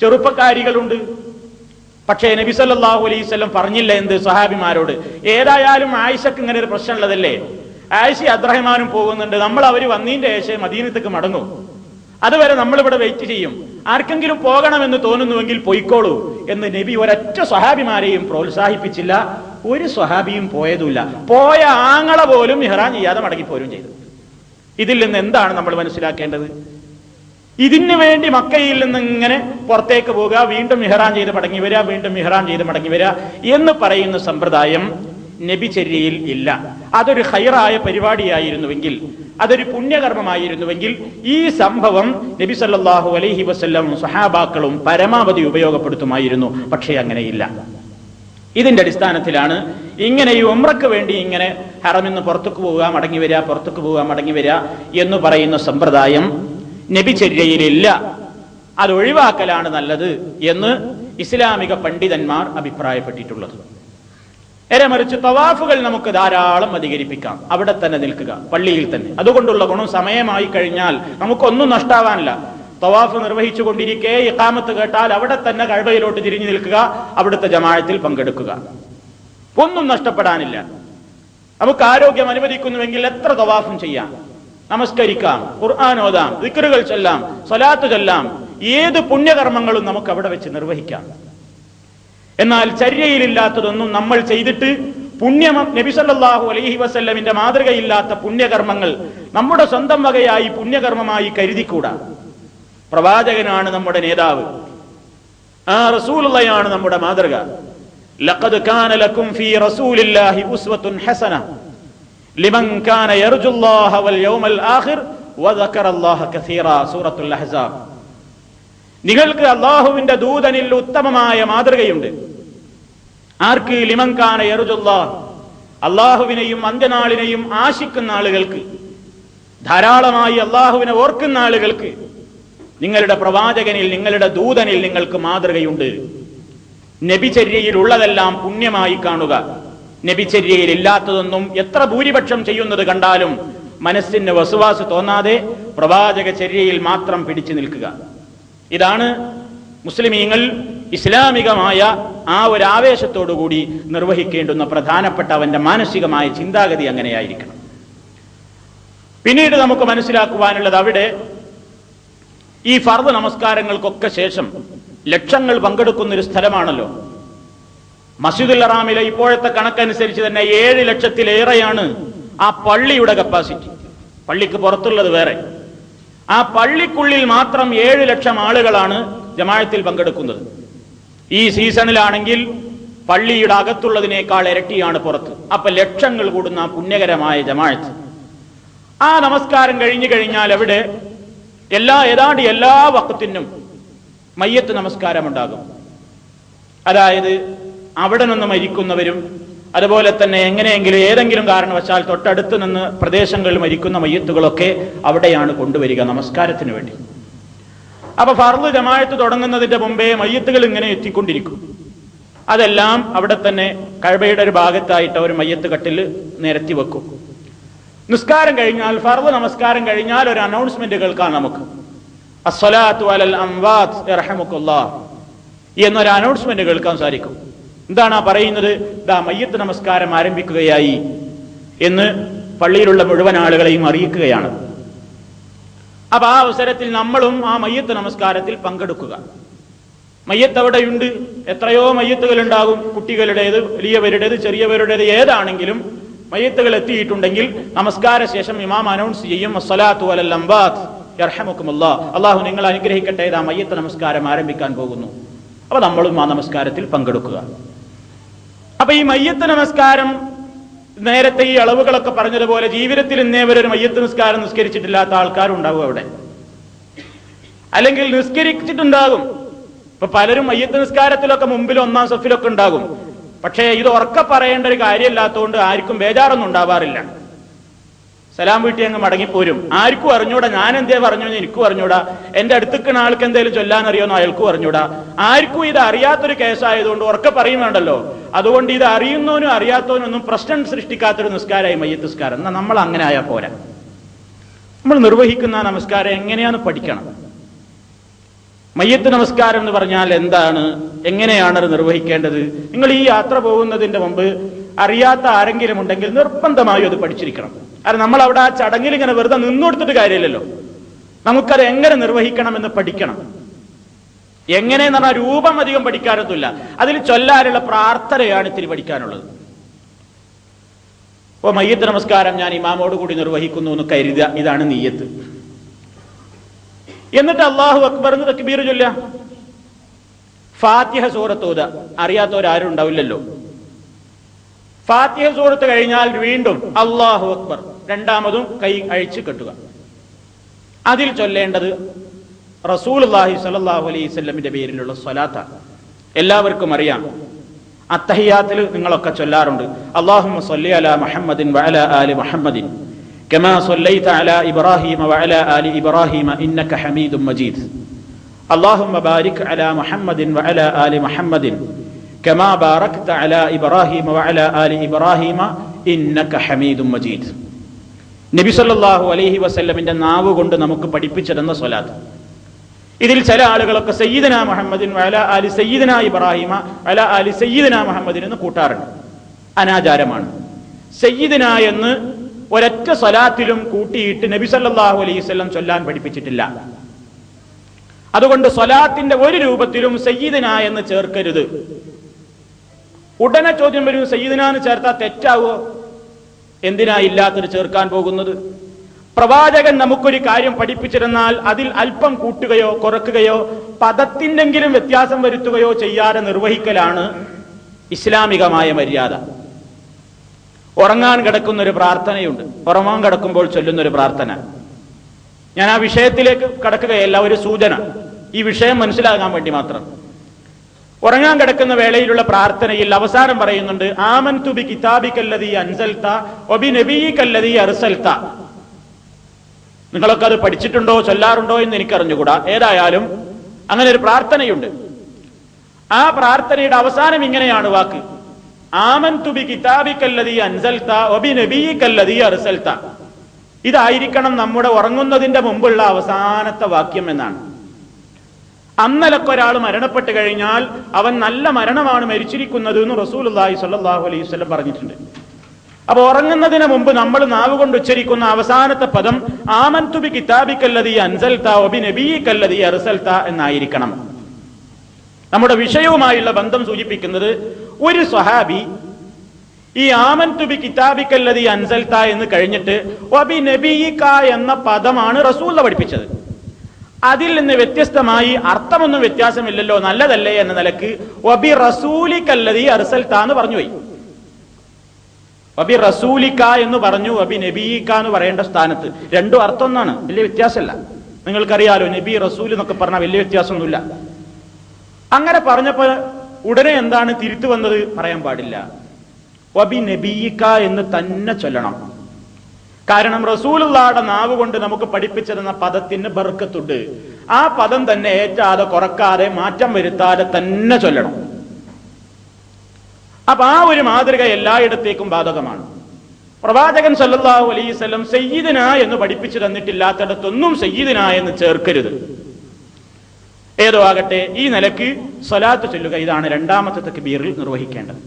ചെറുപ്പക്കാരികളുണ്ട്. പക്ഷേ നബി സല്ലല്ലാഹു അലൈഹി വസല്ലം പറഞ്ഞില്ല എന്ത്? സ്വഹാബിമാരോട്, ഏതായാലും ആയിഷക്ക് ഇങ്ങനെ ഒരു പ്രശ്നമുള്ളതല്ലേ, ആയിഷ അബ്ദുറഹ്മാനും പോകുന്നുണ്ട്, നമ്മൾ അവര് വന്നതിന്റെ ശേഷം മദീനത്തേക്ക് മടങ്ങും, അതുവരെ നമ്മളിവിടെ വെയിറ്റ് ചെയ്യും, ആർക്കെങ്കിലും പോകണമെന്ന് തോന്നുന്നുവെങ്കിൽ പൊയ്ക്കോളൂ എന്ന് നബി ഒരൊറ്റ സ്വഹാബിമാരെയും പ്രോത്സാഹിപ്പിച്ചില്ല. ഒരു സ്വഹാബിയും പോയതുമില്ല. പോയ ആങ്ങള പോലും ഇഹ്റാം ചെയ്യാതെ മടങ്ങിപ്പോരും ചെയ്തു. ഇതിൽ നിന്ന് എന്താണ് നമ്മൾ മനസ്സിലാക്കേണ്ടത്? ഇതിനു വേണ്ടി മക്കയിൽ നിന്ന് ഇങ്ങനെ പുറത്തേക്ക് പോകുക, വീണ്ടും ഇഹ്റാം ചെയ്ത് മടങ്ങി വരിക, വീണ്ടും ഇഹ്റാം ചെയ്ത് മടങ്ങി വരിക എന്ന് പറയുന്ന സമ്പ്രദായം നബിചര്യയിൽ ഇല്ല. അതൊരു ഖൈറായ പരിപാടിയായിരുന്നുവെങ്കിൽ, അതൊരു പുണ്യകർമ്മമായിരുന്നുവെങ്കിൽ ഈ സംഭവം നബി സല്ലല്ലാഹു അലൈഹി വസല്ലം സ്വഹാബാക്കളും പരമാവധി ഉപയോഗപ്പെടുത്തുമായിരുന്നു. പക്ഷേ അങ്ങനെയില്ല. ഇതിന്റെ അടിസ്ഥാനത്തിലാണ് ഇങ്ങനെ ഈ ഉംറക്ക് വേണ്ടി ഇങ്ങനെ ഹറമിന്ന് പുറത്തേക്ക് പോവുക, മടങ്ങി വരിക, പുറത്തേക്ക് പോവുക, മടങ്ങി വരിക എന്ന് പറയുന്ന സമ്പ്രദായം നബിചര്യയിലില്ല. അത് ഒഴിവാക്കലാണ് നല്ലത് എന്ന് ഇസ്ലാമിക പണ്ഡിതന്മാർ അഭിപ്രായപ്പെട്ടിട്ടുള്ളത്. നേരെ മറിച്ച് തവാഫുകൾ നമുക്ക് ധാരാളം അധികരിപ്പിക്കാം, അവിടെ തന്നെ നിൽക്കുക, പള്ളിയിൽ തന്നെ. അതുകൊണ്ടുള്ള ഗുണം, സമയമായി കഴിഞ്ഞാൽ നമുക്കൊന്നും നഷ്ടാവാനില്ല. തവാഫ് നിർവഹിച്ചു കൊണ്ടിരിക്കെ ഇഖാമത്ത് കേട്ടാൽ അവിടെ തന്നെ കഅബയിലോട്ട് തിരിഞ്ഞു നിൽക്കുക, അവിടുത്തെ ജമാഅത്തിൽ പങ്കെടുക്കുക, ഒന്നും നഷ്ടപ്പെടാനില്ല. നമുക്ക് ആരോഗ്യം അനുവദിക്കുന്നുവെങ്കിൽ എത്ര തവാഫും ചെയ്യാം, നമസ്കരിക്കാം, ഖുർആൻ ഓതാം, ദിക്റുകൾ ചൊല്ലാം, സ്വലാത്ത് ചൊല്ലാം, ഏത് പുണ്യകർമ്മങ്ങളും നമുക്ക് അവിടെ വെച്ച് നിർവഹിക്കാം. എന്നാൽ ചര്യയിലില്ലാത്തതൊന്നും നമ്മൾ ചെയ്തിട്ട് നബി സല്ലല്ലാഹു അലൈഹി വസല്ലമിന്റെ മാതൃകയില്ലാത്ത പുണ്യകർമ്മങ്ങൾ നമ്മുടെ സ്വന്തം വകയായി പുണ്യകർമ്മമായി കരുതിക്കൂടാ. പ്രവാചകനാണ് നമ്മുടെ നേതാവ്, ആ റസൂലുള്ളാഹിയാണ് നമ്മുടെ മാതൃക. ലഖദ് കാന ലക്കും ഫീ റസൂലില്ലാഹി ഉസ്വത്തുൻ ഹസന ലിമൻ കാന യർജുല്ലാഹ വൽ യൗമൽ ആഖിർ വദക്കറല്ലാഹ കസീറ. സൂറത്തുൽ അഹ്സാബ്. നിങ്ങൾക്ക് അല്ലാഹുവിന്റെ ദൂതനിൽ ഉത്തമമായ മാതൃകയുണ്ട്. ആർക്ക്? ലിമൻ കാന യർജുല്ലാഹ്, അല്ലാഹുവിനെയും അന്ത്യനാളിനെയും ആശിക്കുന്ന ആളുകൾക്ക്, ധാരാളമായി അല്ലാഹുവിനെ ഓർക്കുന്ന ആളുകൾക്ക് നിങ്ങളുടെ പ്രവാചകനിൽ, നിങ്ങളുടെ ദൂതനിൽ നിങ്ങൾക്ക് മാതൃകയുണ്ട്. നബിചര്യയിൽ ഉള്ളതെല്ലാം പുണ്യമായി കാണുക. നബിചര്യയിൽ ഇല്ലാത്തതൊന്നും എത്ര ഭൂരിപക്ഷം ചെയ്യുന്നത് കണ്ടാലും മനസ്സിന് വസ്വാസ് തോന്നാതെ പ്രവാചക ചര്യയിൽ മാത്രം പിടിച്ചു നിൽക്കുക. ഇതാണ് മുസ്ലിമീങ്ങൾ ഇസ്ലാമികമായ ആ ഒരു ആവേശത്തോടുകൂടി നിർവഹിക്കേണ്ടുന്ന പ്രധാനപ്പെട്ട അവന്റെ മാനസികമായ ചിന്താഗതി അങ്ങനെയായിരിക്കണം. പിന്നീട് നമുക്ക് മനസ്സിലാക്കുവാനുള്ളത്, അവിടെ ഈ ഫർദ് നമസ്കാരങ്ങൾക്കൊക്കെ ശേഷം ലക്ഷങ്ങൾ പങ്കെടുക്കുന്ന ഒരു സ്ഥലമാണല്ലോ മസ്ജിദുൽ ഹറാമിലെ. ഇപ്പോഴത്തെ കണക്കനുസരിച്ച് തന്നെ 7 ലക്ഷത്തിലേറെയാണ് ആ പള്ളിയുടെ കപ്പാസിറ്റി. പള്ളിക്ക് പുറത്തുള്ളത് വേറെ. ആ പള്ളിക്കുള്ളിൽ മാത്രം 7 ലക്ഷം ആളുകളാണ് ജമാഅത്തിൽ പങ്കെടുക്കുന്നത്. ഈ സീസണിലാണെങ്കിൽ പള്ളിയുടെ അകത്തുള്ളതിനേക്കാൾ ഇരട്ടിയാണ് പുറത്ത്. അപ്പൊ ലക്ഷങ്ങൾ കൂടുന്ന പുണ്യകരമായ ജമാഅത്ത്. ആ നമസ്കാരം കഴിഞ്ഞു കഴിഞ്ഞാൽ അവിടെ ഏതാണ്ട് എല്ലാ വഖത്തിനും മയ്യത്ത് നമസ്കാരം ഉണ്ടാകും. അതായത് അവിടെ നിന്ന് മരിക്കുന്നവരും അതുപോലെ തന്നെ എങ്ങനെയെങ്കിലും ഏതെങ്കിലും കാരണവശാൽ തൊട്ടടുത്ത് നിന്ന് പ്രദേശങ്ങളിൽ മരിക്കുന്ന മയ്യത്തുകളൊക്കെ അവിടെയാണ് കൊണ്ടുവരിക നമസ്കാരത്തിന് വേണ്ടി. അപ്പൊ ഫർള് ജമാഅത്ത് തുടങ്ങുന്നതിന്റെ മുമ്പേ മയ്യത്തുകൾ ഇങ്ങനെ എത്തിക്കൊണ്ടിരിക്കും. അതെല്ലാം അവിടെ തന്നെ കഅബയുടെ ഒരു ഭാഗത്തായിട്ട് ഒരു മയ്യത്ത് കട്ടിൽ നിരത്തി വെക്കും. നിസ്കാരം കഴിഞ്ഞാൽ ഫർള് നമസ്കാരം കഴിഞ്ഞാൽ ഒരു അനൗൺസ്മെന്റ് കേൾക്കാം നമുക്ക്. അസ്സലാത്തു അലൽ അംവാത്ത് ഇർഹമുക്കല്ലാഹ് എന്നൊരു അനൗൺസ്മെന്റ് കേൾക്കാൻ സാധിക്കും. എന്താണ് ആ പറയുന്നത്? ദാ മയ്യത്ത് നമസ്കാരം ആരംഭിക്കുകയായി എന്ന് പള്ളിയിലുള്ള മുഴുവൻ ആളുകളെയും അറിയിക്കുകയാണ്. അപ്പൊ ആ അവസരത്തിൽ നമ്മളും ആ മയ്യത്ത് നമസ്കാരത്തിൽ പങ്കെടുക്കുക. മയ്യത്ത് അവിടെയുണ്ട്. എത്രയോ മയ്യത്തുകൾ ഉണ്ടാകും. കുട്ടികളുടേത്, വലിയവരുടേത്, ചെറിയവരുടേത്, ഏതാണെങ്കിലും മയ്യത്തുകൾ എത്തിയിട്ടുണ്ടെങ്കിൽ നമസ്കാര ശേഷം ഇമാം അനൗൺസ് ചെയ്യും, അസ്സലാത്തു അലൽ അംവാത്ത് യർഹമുക്കുമുല്ലാഹ്, അള്ളാഹു നിങ്ങൾ അനുഗ്രഹിക്കട്ടെ, ഇതാ മയ്യത്ത് നമസ്കാരം ആരംഭിക്കാൻ പോകുന്നു. അപ്പൊ നമ്മളും ആ നമസ്കാരത്തിൽ പങ്കെടുക്കുക. അപ്പൊ ഈ മയ്യത്ത് നമസ്കാരം നേരത്തെ ഈ അളവുകളൊക്കെ പറഞ്ഞതുപോലെ ജീവിതത്തിൽ ഇന്നേവരൊരു മയ്യത്ത് നിസ്കാരം നിസ്കരിച്ചിട്ടില്ലാത്ത ആൾക്കാരുണ്ടാവും അവിടെ, അല്ലെങ്കിൽ നിസ്കരിച്ചിട്ടുണ്ടാകും. ഇപ്പൊ പലരും മയ്യത്ത് നിസ്കാരത്തിലൊക്കെ മുമ്പിൽ ഒന്നാം സഫിലൊക്കെ ഉണ്ടാകും. പക്ഷേ ഇത് ഉറക്കെ പറയേണ്ട ഒരു കാര്യമില്ലാത്തതുകൊണ്ട് ആർക്കും ബേജാറൊന്നും ഉണ്ടാവാറില്ല. സലാം വീട്ടി അങ്ങ് മടങ്ങിപ്പോരും. ആർക്കും അറിഞ്ഞൂടാ ഞാൻ എന്തേ പറഞ്ഞു എനിക്കും അറിഞ്ഞൂടാ, എന്റെ അടുത്തുക്കുന്ന ആൾക്ക് എന്തേലും ചൊല്ലാൻ അറിയുമെന്നോ അയാൾക്കും അറിഞ്ഞൂടാ. ആർക്കും ഇത് അറിയാത്തൊരു കേസായതുകൊണ്ട് ഉറക്കെ പറയും വേണ്ടല്ലോ. അതുകൊണ്ട് ഇത് അറിയുന്നവനും അറിയാത്തവനൊന്നും പ്രശ്നം സൃഷ്ടിക്കാത്തൊരു നിസ്കാരമായി മയ്യത്ത് നിസ്കാരം. എന്നാൽ നമ്മൾ അങ്ങനെ ആയാൽ പോരാ. നമ്മൾ നിർവഹിക്കുന്ന നമസ്കാരം എങ്ങനെയാണ് പഠിക്കണം. മയ്യത്ത് നമസ്കാരം എന്ന് പറഞ്ഞാൽ എന്താണ്, എങ്ങനെയാണ് അത് നിർവഹിക്കേണ്ടത്? നിങ്ങൾ ഈ യാത്ര പോകുന്നതിന്റെ മുമ്പ് അറിയാത്ത ആരെങ്കിലും ഉണ്ടെങ്കിൽ നിർബന്ധമായും അത് പഠിച്ചിരിക്കണം. കാരണം നമ്മൾ അവിടെ ആ ചടങ്ങിൽ ഇങ്ങനെ വെറുതെ നിന്നുകൊടുത്തിട്ട് കാര്യമില്ലല്ലോ. നമുക്കത് എങ്ങനെ നിർവഹിക്കണമെന്ന് പഠിക്കണം. എങ്ങനെയെന്ന് പറഞ്ഞാൽ രൂപം അധികം പഠിക്കാനൊന്നുമില്ല. അതിൽ ചൊല്ലാനുള്ള പ്രാർത്ഥനയാണ് ഇത്തിരി പഠിക്കാനുള്ളത്. ഇപ്പൊ മയ്യത്ത് നമസ്കാരം ഞാൻ ഇമാമോട് കൂടി നിർവഹിക്കുന്നു എന്ന് കരുതുക, ഇതാണ് നിയ്യത്ത്. എന്നിട്ട് അല്ലാഹു അക്ബർ എന്ന് തക്ബീർ ചൊല്ലുക, ഫാത്തിഹ സൂറത്ത് ഓതുക. അറിയാത്തവരാരും ഉണ്ടാവില്ലല്ലോ. ഫാത്തിഹ സൂറത്ത് കഴിഞ്ഞാൽ വീണ്ടും അല്ലാഹു അക്ബർ, രണ്ടാമതും കൈ അഴിച്ച് കെട്ടുക. അതിൽ ചൊല്ലേണ്ടത് റസൂലുള്ളാഹി സ്വല്ലല്ലാഹു അലൈഹി വസല്ലമിന്റെ പേരിലുള്ള സ്വലാത്താണ്. എല്ലാവർക്കും അറിയാം. അത്തഹിയാത്തിൽ നിങ്ങളൊക്കെ ചൊല്ലാറുണ്ട്, അല്ലാഹുമ്മ സ്വല്ലി അലാ മുഹമ്മദിൻ വഅലാ ആലി മുഹമ്മദിൻ കമാ സ്വല്ലൈത അലാ ഇബ്രാഹീമ വഅലാ ആലി ഇബ്രാഹീമ ഇന്നക ഹമീദും മജീദ്. അല്ലാഹുമ്മ ബാരിക് അലാ മുഹമ്മദിൻ വഅലാ ആലി മുഹമ്മദിൻ കമാ ബാറക്ത അലാ ഇബ്രാഹീമ വഅലാ ആലി ഇബ്രാഹീമ ഇന്നക ഹമീദും മജീദ്. നബി സല്ലല്ലാഹു അലൈഹി വസല്ലമിന്റെ നാവ് കൊണ്ട് നമുക്ക് പഠിപ്പിച്ചിരുന്ന സ്വലാത്ത്. ഇതിൽ ചില ആളുകളൊക്കെ സയ്യിദന മുഹമ്മദിൻ വഅലാ ആലി സയ്യിദന ഇബ്രാഹീമ വഅലാ ആലി സയ്യിദന മുഹമ്മദിൻ എന്ന് കൂട്ടാറുണ്ട്. അനാചാരമാണ്. സയ്യിദന എന്ന് ഒരൊറ്റ സ്വലാത്തിലും കൂട്ടിയിട്ട് നബി സല്ലല്ലാഹു അലൈഹി വസല്ലം ചൊല്ലാൻ പഠിപ്പിച്ചിട്ടില്ല. അതുകൊണ്ട് സ്വലാത്തിന്റെ ഒരു രൂപത്തിലും സയ്യിദന എന്ന് ചേർക്കരുത്. ഉടനെ ചോദ്യം വരും, സയ്യിദന എന്ന് ചേർത്താൽ തെറ്റാവോ? എന്തിനാ ഇല്ലാത്തത് ചേർക്കാൻ പോകുന്നത്? പ്രവാചകൻ നമുക്കൊരു കാര്യം പഠിപ്പിച്ചിരുന്നാൽ അതിൽ അല്പം കൂട്ടുകയോ കുറക്കുകയോ പദത്തിനെങ്കിലും വ്യത്യാസം വരുത്തുകയോ ചെയ്യാതെ നിർവഹിക്കലാണ് ഇസ്ലാമികമായ മര്യാദ. ഉറങ്ങാൻ കിടക്കുന്നൊരു പ്രാർത്ഥനയുണ്ട്, ഉറങ്ങാൻ കിടക്കുമ്പോൾ ചൊല്ലുന്നൊരു പ്രാർത്ഥന. ഞാൻ ആ വിഷയത്തിലേക്ക് കടക്കുകയല്ല, ഒരു സൂചന, ഈ വിഷയം മനസ്സിലാകാൻ വേണ്ടി മാത്രം. ഉറങ്ങാൻ കിടക്കുന്ന വേളയിലുള്ള പ്രാർത്ഥനയിൽ അവസാനം പറയുന്നുണ്ട്, ആമൻതു ബി കിതാബികല്ലദീ അൻസൽത വബി നബിയികല്ലദീ അർസൽത. നിങ്ങളൊക്കെ അത് പഠിച്ചിട്ടുണ്ടോ ചൊല്ലാറുണ്ടോ എന്ന് എനിക്കറിഞ്ഞുകൂടാ. ഏതായാലും അങ്ങനെ ഒരു പ്രാർത്ഥനയുണ്ട്. ആ പ്രാർത്ഥനയുടെ അവസാനം ഇങ്ങനെയാണ് വാക്ക്, ആമൻതു ബി കിതാബികല്ലദീ അൻസൽത വബി നബിയികല്ലദീ അർസൽത. ഇതായിരിക്കണം നമ്മുടെ ഉറങ്ങുന്നതിന്റെ മുമ്പുള്ള അവസാനത്തെ വാക്യം എന്നാണ്. അന്നലൊക്കെ ഒരാൾ മരണപ്പെട്ട് കഴിഞ്ഞാൽ അവൻ നല്ല മരണമാണ് മരിച്ചിരിക്കുന്നത് എന്ന് റസൂലുള്ളാഹി സ്വല്ലല്ലാഹു അലൈഹി വസല്ലം പറഞ്ഞിട്ടുണ്ട്. അപ്പൊ ഉറങ്ങുന്നതിന് മുമ്പ് നമ്മൾ നാവ് കൊണ്ട് ഉച്ചരിക്കുന്ന അവസാനത്തെ പദം ആമൻതു ബി കിതാബികല്ലദീ അൻസൽത വബി നബിയികല്ലദീ അർസൽത എന്നായിരിക്കണം. നമ്മുടെ വിഷയവുമായുള്ള ബന്ധം സൂചിപ്പിക്കുന്നത്, ഒരു സ്വഹാബി ഈ ആമൻതു ബി കിതാബികല്ലദീ അൻസൽത എന്ന് കഴിഞ്ഞിട്ട് വബി നബിയിക എന്ന പദമാണ് റസൂൽ പഠിപ്പിച്ചത്. അതിൽ നിന്ന് വ്യത്യസ്തമായി അർത്ഥമൊന്നും വ്യത്യാസമില്ലല്ലോ, നല്ലതല്ലേ എന്ന നിലക്ക് വബി റസൂലിക്കല്ലദീ അർസൽത എന്ന് പറഞ്ഞു പോയി. വബി റസൂലിക്ക എന്ന് പറഞ്ഞു, വബി നബീക്ക എന്ന് പറയേണ്ട സ്ഥാനത്ത് രണ്ടും അർത്ഥം ഒന്നാണ്, വലിയ വ്യത്യാസമല്ല. നിങ്ങൾക്കറിയാലോ, നബി റസൂൽ എന്നൊക്കെ പറഞ്ഞാൽ വലിയ വ്യത്യാസമൊന്നുമില്ല. അങ്ങനെ പറഞ്ഞപ്പോൾ ഉടനെ എന്താണ് തിരുത്തു വന്നത്? പറയാൻ പാടില്ല, വബി നബീക്ക എന്ന് തന്നെ ചൊല്ലണം. കാരണം റസൂലുള്ളാഹിയുടെ നാവ് കൊണ്ട് നമുക്ക് പഠിപ്പിച്ചിരുന്ന പദത്തിന് ബർക്കത്തുണ്ട്. ആ പദം തന്നെ ഏറ്റാതെ കുറക്കാതെ മാറ്റം വരുത്താതെ തന്നെ ചൊല്ലണം. അപ്പൊ ആ ഒരു മാതൃക എല്ലായിടത്തേക്കും ബാധകമാണ്. പ്രവാചകൻ സല്ലല്ലാഹു അലൈഹി വസല്ലം സയ്യിദന എന്ന് പഠിപ്പിച്ചു തന്നിട്ടില്ലാത്തിടത്തൊന്നും സയ്യിദന എന്ന് ചേർക്കരുത്. ഏതോ ആകട്ടെ, ഈ നിലക്ക് സ്വലാത്ത് ചൊല്ലുക, ഇതാണ് രണ്ടാമത്തെ തക്ബീറിൽ നിർവഹിക്കേണ്ടത്.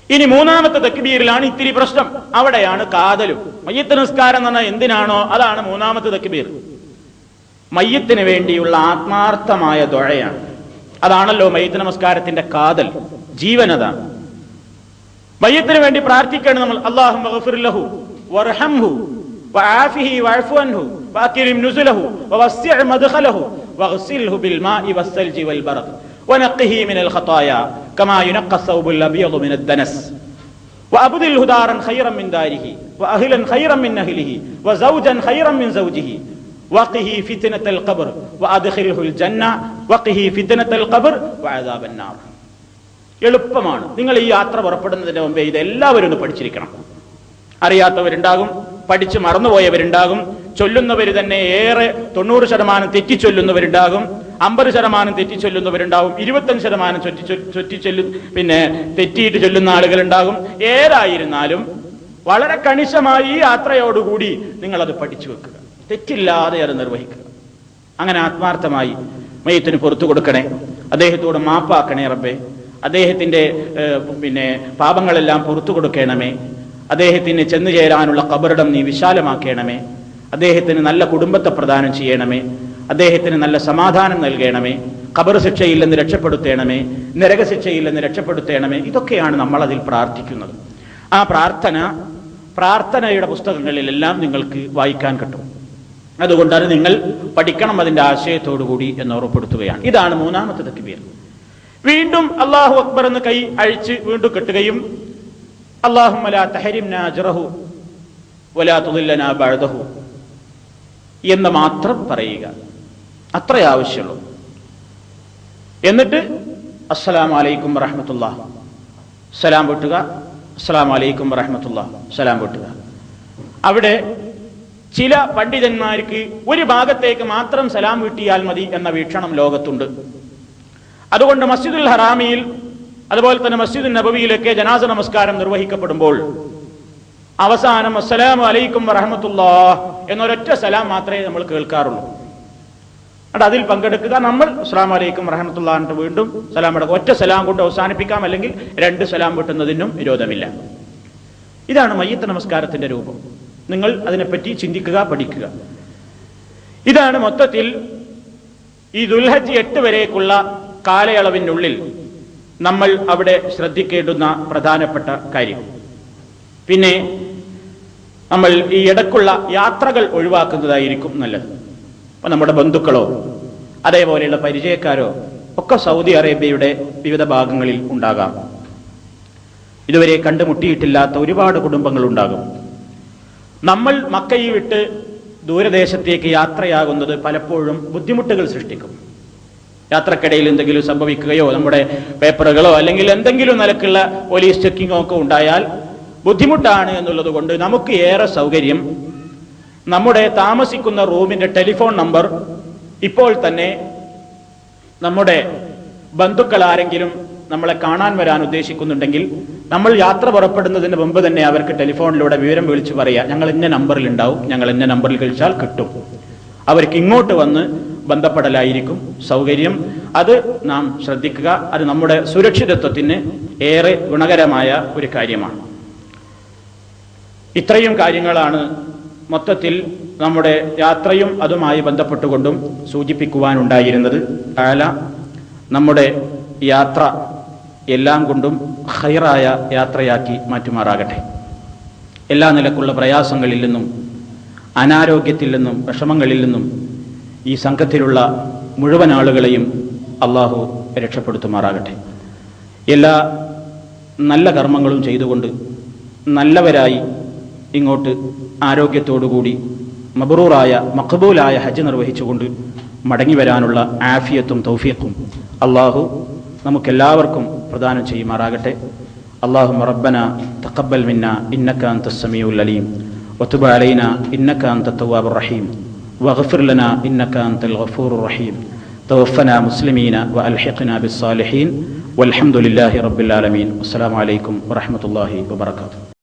ഇനി മൂന്നാമത്തെ തക്ബീറിലാണ് ഇത്തിരി പ്രശ്നം. അവിടെയാണ് കാതലും. മയ്യിത്ത് നിസ്കാരം എന്ന് പറഞ്ഞാൽ എന്തിനാണോ അതാണ് മൂന്നാമത്തെ തക്ബീർ. മയ്യിത്തിന് വേണ്ടിയുള്ള ആത്മാർത്ഥമായ ദുആയാണ്. അതാണല്ലോ മയ്യിത്ത് നമസ്കാരത്തിന്റെ കാതൽ, ജീവനതാണ്. മയ്യിത്തിന് വേണ്ടി പ്രാർത്ഥിക്കണം നമ്മൾ. അല്ലാഹുമ്മ ഗഫിർ ലഹു വർഹംഹു വആഫിഹി വഅഫു അൻഹു വഅക്രിം നുസുലഹു വവസ്സിഅ മദ്ഖലഹു വഗ്സിൽഹു ബിൽമാഇ വസ്സൽജി വൽബറദ് ونقه من الخطايا كما ينقى الثوب الأبيض من الدنس وأبدله دارا خيرا من داره وأهلا خيرا من أهله وزوجا خيرا من زوجه وقه فتنة القبر وأدخله الجنة وقه فتنة القبر وعذاب النار. എളുപ്പമാണ്. നിങ്ങൾ ഈ യാത്ര പുറപ്പെടുന്നതിന് മുമ്പേ ഇതെല്ലാവരും ഒന്ന് പഠിച്ചിരിക്കണം. അറിയാത്തവരുണ്ടാകും, പഠിച്ച് മറന്നുപോയവരുണ്ടാകും, ചൊല്ലുന്നവർ തന്നെ ഏറെ 90% തെറ്റിച്ചൊല്ലുന്നവരുണ്ടാകും, 50% തെറ്റിച്ചൊല്ലുന്നവരുണ്ടാവും, 25% തെറ്റിയിട്ട് ചൊല്ലുന്ന ആളുകളുണ്ടാകും. ഏതായിരുന്നാലും വളരെ കണിശമായി ഈ യാത്രയോടുകൂടി നിങ്ങളത് പഠിച്ചു വെക്കുക, തെറ്റില്ലാതെ അത് നിർവഹിക്കുക. അങ്ങനെ ആത്മാർത്ഥമായി മയ്യിത്തിന് പുറത്തു കൊടുക്കണേ, അദ്ദേഹത്തോട് മാപ്പാക്കണേ റബ്ബേ, അദ്ദേഹത്തിന്റെ പാപങ്ങളെല്ലാം പുറത്തു കൊടുക്കണമേ, അദ്ദേഹത്തിന് ചെന്നു ചേരാനുള്ള ഖബറിടം നീ വിശാലമാക്കണമേ, അദ്ദേഹത്തിന് നല്ല കുടുംബത്തെ പ്രദാനം ചെയ്യണമേ, അദ്ദേഹത്തിന് നല്ല സമാധാനം നൽകണമേ, ഖബർ ശിക്ഷയിൽ നിന്ന് രക്ഷപ്പെടുത്തണമേ, നരകശിക്ഷയിൽ നിന്ന് രക്ഷപ്പെടുത്തണമേ. ഇതൊക്കെയാണ് നമ്മൾ അതിൽ പ്രാർത്ഥിക്കുന്നത്. ആ പ്രാർത്ഥനയുടെ പുസ്തകങ്ങളിലെല്ലാം നിങ്ങൾക്ക് വായിക്കാൻ കിട്ടും. അതുകൊണ്ട് അത് നിങ്ങൾ പഠിക്കണം അതിന്റെ ആശയത്തോടുകൂടി എന്ന് ഓർമ്മപ്പെടുത്തുകയാണ്. ഇതാണ് മൂന്നാമത്തെ തക്ബീർ. വീണ്ടും അല്ലാഹു അക്ബർ എന്ന് കൈ അഴിച്ച് വീണ്ടും കെട്ടുകയും അല്ലാഹുമ്മ ലാ തഹരിംനാ അജ്റഹു വലാ തുദില്ലനാ ബഅദഹു എന്ന് മാത്രം പറയുക, അത്രേ ആവശ്യമുള്ളൂ. എന്നിട്ട് അസ്സലാമു അലൈക്കും വറഹ്മത്തുള്ളാഹി സലാം വീട്ടുക, അസ്സലാമു അലൈക്കും വറഹ്മത്തുള്ളാഹി സലാം വീട്ടുക. അവിടെ ചില പണ്ഡിതന്മാർക്ക് ഒരു ഭാഗത്തേക്ക് മാത്രം സലാം വീട്ടിയാൽ മതി എന്ന വീക്ഷണം ലോകത്തുണ്ട്. അതുകൊണ്ട് മസ്ജിദുൽ ഹറാമിയിൽ അതുപോലെ തന്നെ മസ്ജിദുൽ നബവിയിലൊക്കെ ജനാസ നമസ്കാരം നിർവഹിക്കപ്പെടുമ്പോൾ അവസാനം അസ്സലാമു അലൈക്കും വറഹ്മത്തുള്ളാഹി എന്നൊരൊറ്റ സലാം മാത്രമേ നമ്മൾ കേൾക്കാറുള്ളൂ. എന്നിട്ട് അതിൽ പങ്കെടുക്കുക, നമ്മൾ അസ്സലാമു അലൈക്കും വറഹ്മത്തുള്ളാഹി എന്നിട്ട് വീണ്ടും സലാം അടക്കുക. ഒറ്റ സലാം കൊണ്ട് അവസാനിപ്പിക്കാം, അല്ലെങ്കിൽ 2 സലാം വീട്ടുന്നതിനും വിരോധമില്ല. ഇതാണ് മയ്യിത്ത് നമസ്കാരത്തിന്റെ രൂപം. നിങ്ങൾ അതിനെപ്പറ്റി ചിന്തിക്കുക, പഠിക്കുക. ഇതാണ് മൊത്തത്തിൽ ഈ ദുൽഹജ്ജ് 8 വരേക്കുള്ള കാലയളവിനുള്ളിൽ നമ്മൾ അവിടെ ശ്രദ്ധിക്കേണ്ടുന്ന പ്രധാനപ്പെട്ട കാര്യം. പിന്നെ നമ്മൾ ഈ ഇടക്കുള്ള യാത്രകൾ ഒഴിവാക്കുന്നതായിരിക്കും നല്ലത്. ഇപ്പൊ നമ്മുടെ ബന്ധുക്കളോ അതേപോലെയുള്ള പരിചയക്കാരോ ഒക്കെ സൗദി അറേബ്യയുടെ വിവിധ ഭാഗങ്ങളിൽ ഉണ്ടാകാം. ഇതുവരെ കണ്ടുമുട്ടിയിട്ടില്ലാത്ത ഒരുപാട് കുടുംബങ്ങൾ ഉണ്ടാകും. നമ്മൾ മക്കയെ വിട്ട് ദൂരദേശത്തേക്ക് യാത്രയാകുന്നത് പലപ്പോഴും ബുദ്ധിമുട്ടുകൾ സൃഷ്ടിക്കും. യാത്രക്കിടയിൽ എന്തെങ്കിലും സംഭവിക്കുകയോ നമ്മുടെ പേപ്പറുകളോ അല്ലെങ്കിൽ എന്തെങ്കിലും നിലക്കുള്ള പോലീസ് ചെക്കിങ്ങോ ഒക്കെ ഉണ്ടായാൽ ബുദ്ധിമുട്ടാണ് എന്നുള്ളത് കൊണ്ട് നമുക്ക് ഏറെ സൗകര്യം നമ്മുടെ താമസിക്കുന്ന റൂമിന്റെ ടെലിഫോൺ നമ്പർ ഇപ്പോൾ തന്നെ നമ്മുടെ ബന്ധുക്കൾ ആരെങ്കിലും നമ്മളെ കാണാൻ വരാൻ ഉദ്ദേശിക്കുന്നുണ്ടെങ്കിൽ നമ്മൾ യാത്ര പുറപ്പെടുന്നതിന് മുമ്പ് തന്നെ അവർക്ക് ടെലിഫോണിലൂടെ വിവരം വിളിച്ചു പറയാം, ഞങ്ങൾ ഇന്ന നമ്പറിൽ ഉണ്ടാവും, ഞങ്ങൾ ഇന്ന നമ്പറിൽ വിളിച്ചാൽ കിട്ടും. അവർക്ക് ഇങ്ങോട്ട് വന്ന് ബന്ധപ്പെടലായിരിക്കും സൗകര്യം. അത് നാം ശ്രദ്ധിക്കുക. അത് നമ്മുടെ സുരക്ഷിതത്വത്തിന് ഏറെ ഗുണകരമായ ഒരു കാര്യമാണ്. ഇത്രയും കാര്യങ്ങളാണ് മൊത്തത്തിൽ നമ്മുടെ യാത്രയും അതുമായി ബന്ധപ്പെട്ടുകൊണ്ടും സൂചിപ്പിക്കുവാനുണ്ടായിരുന്നത്. ആല നമ്മുടെ യാത്ര എല്ലാം കൊണ്ടും ഖൈറായ യാത്രയാക്കി മാറ്റുമാറാകട്ടെ. എല്ലാ നിലക്കുള്ള പ്രയാസങ്ങളിൽ നിന്നും അനാരോഗ്യത്തിൽ നിന്നും വിഷമങ്ങളിൽ നിന്നും ഈ സംഘത്തിലുള്ള മുഴുവൻ ആളുകളെയും അള്ളാഹു രക്ഷപ്പെടുത്തുമാറാകട്ടെ. എല്ലാ നല്ല കർമ്മങ്ങളും ചെയ്തുകൊണ്ട് നല്ലവരായി ഇങ്ങോട്ട് ആരോഗ്യത്തോടുകൂടി മബ്റൂറായ മഖബൂലായ ഹജ്ജ് നിർവഹിച്ചുകൊണ്ട് മടങ്ങി വരാനുള്ള ആഫിയത്തും തൗഫീഖും അള്ളാഹു നമുക്കെല്ലാവർക്കും പ്രദാനം ചെയ്യുമാറാകട്ടെ. اللهم ربنا تقبل منا إنك أنت السميع العليم وتب علينا إنك أنت التواب الرحيم واغفر لنا إنك أنت الغفور الرحيم توفنا مسلمين وألحقنا بالصالحين والحمد لله رب العالمين والسلام عليكم ورحمة الله وبركاته.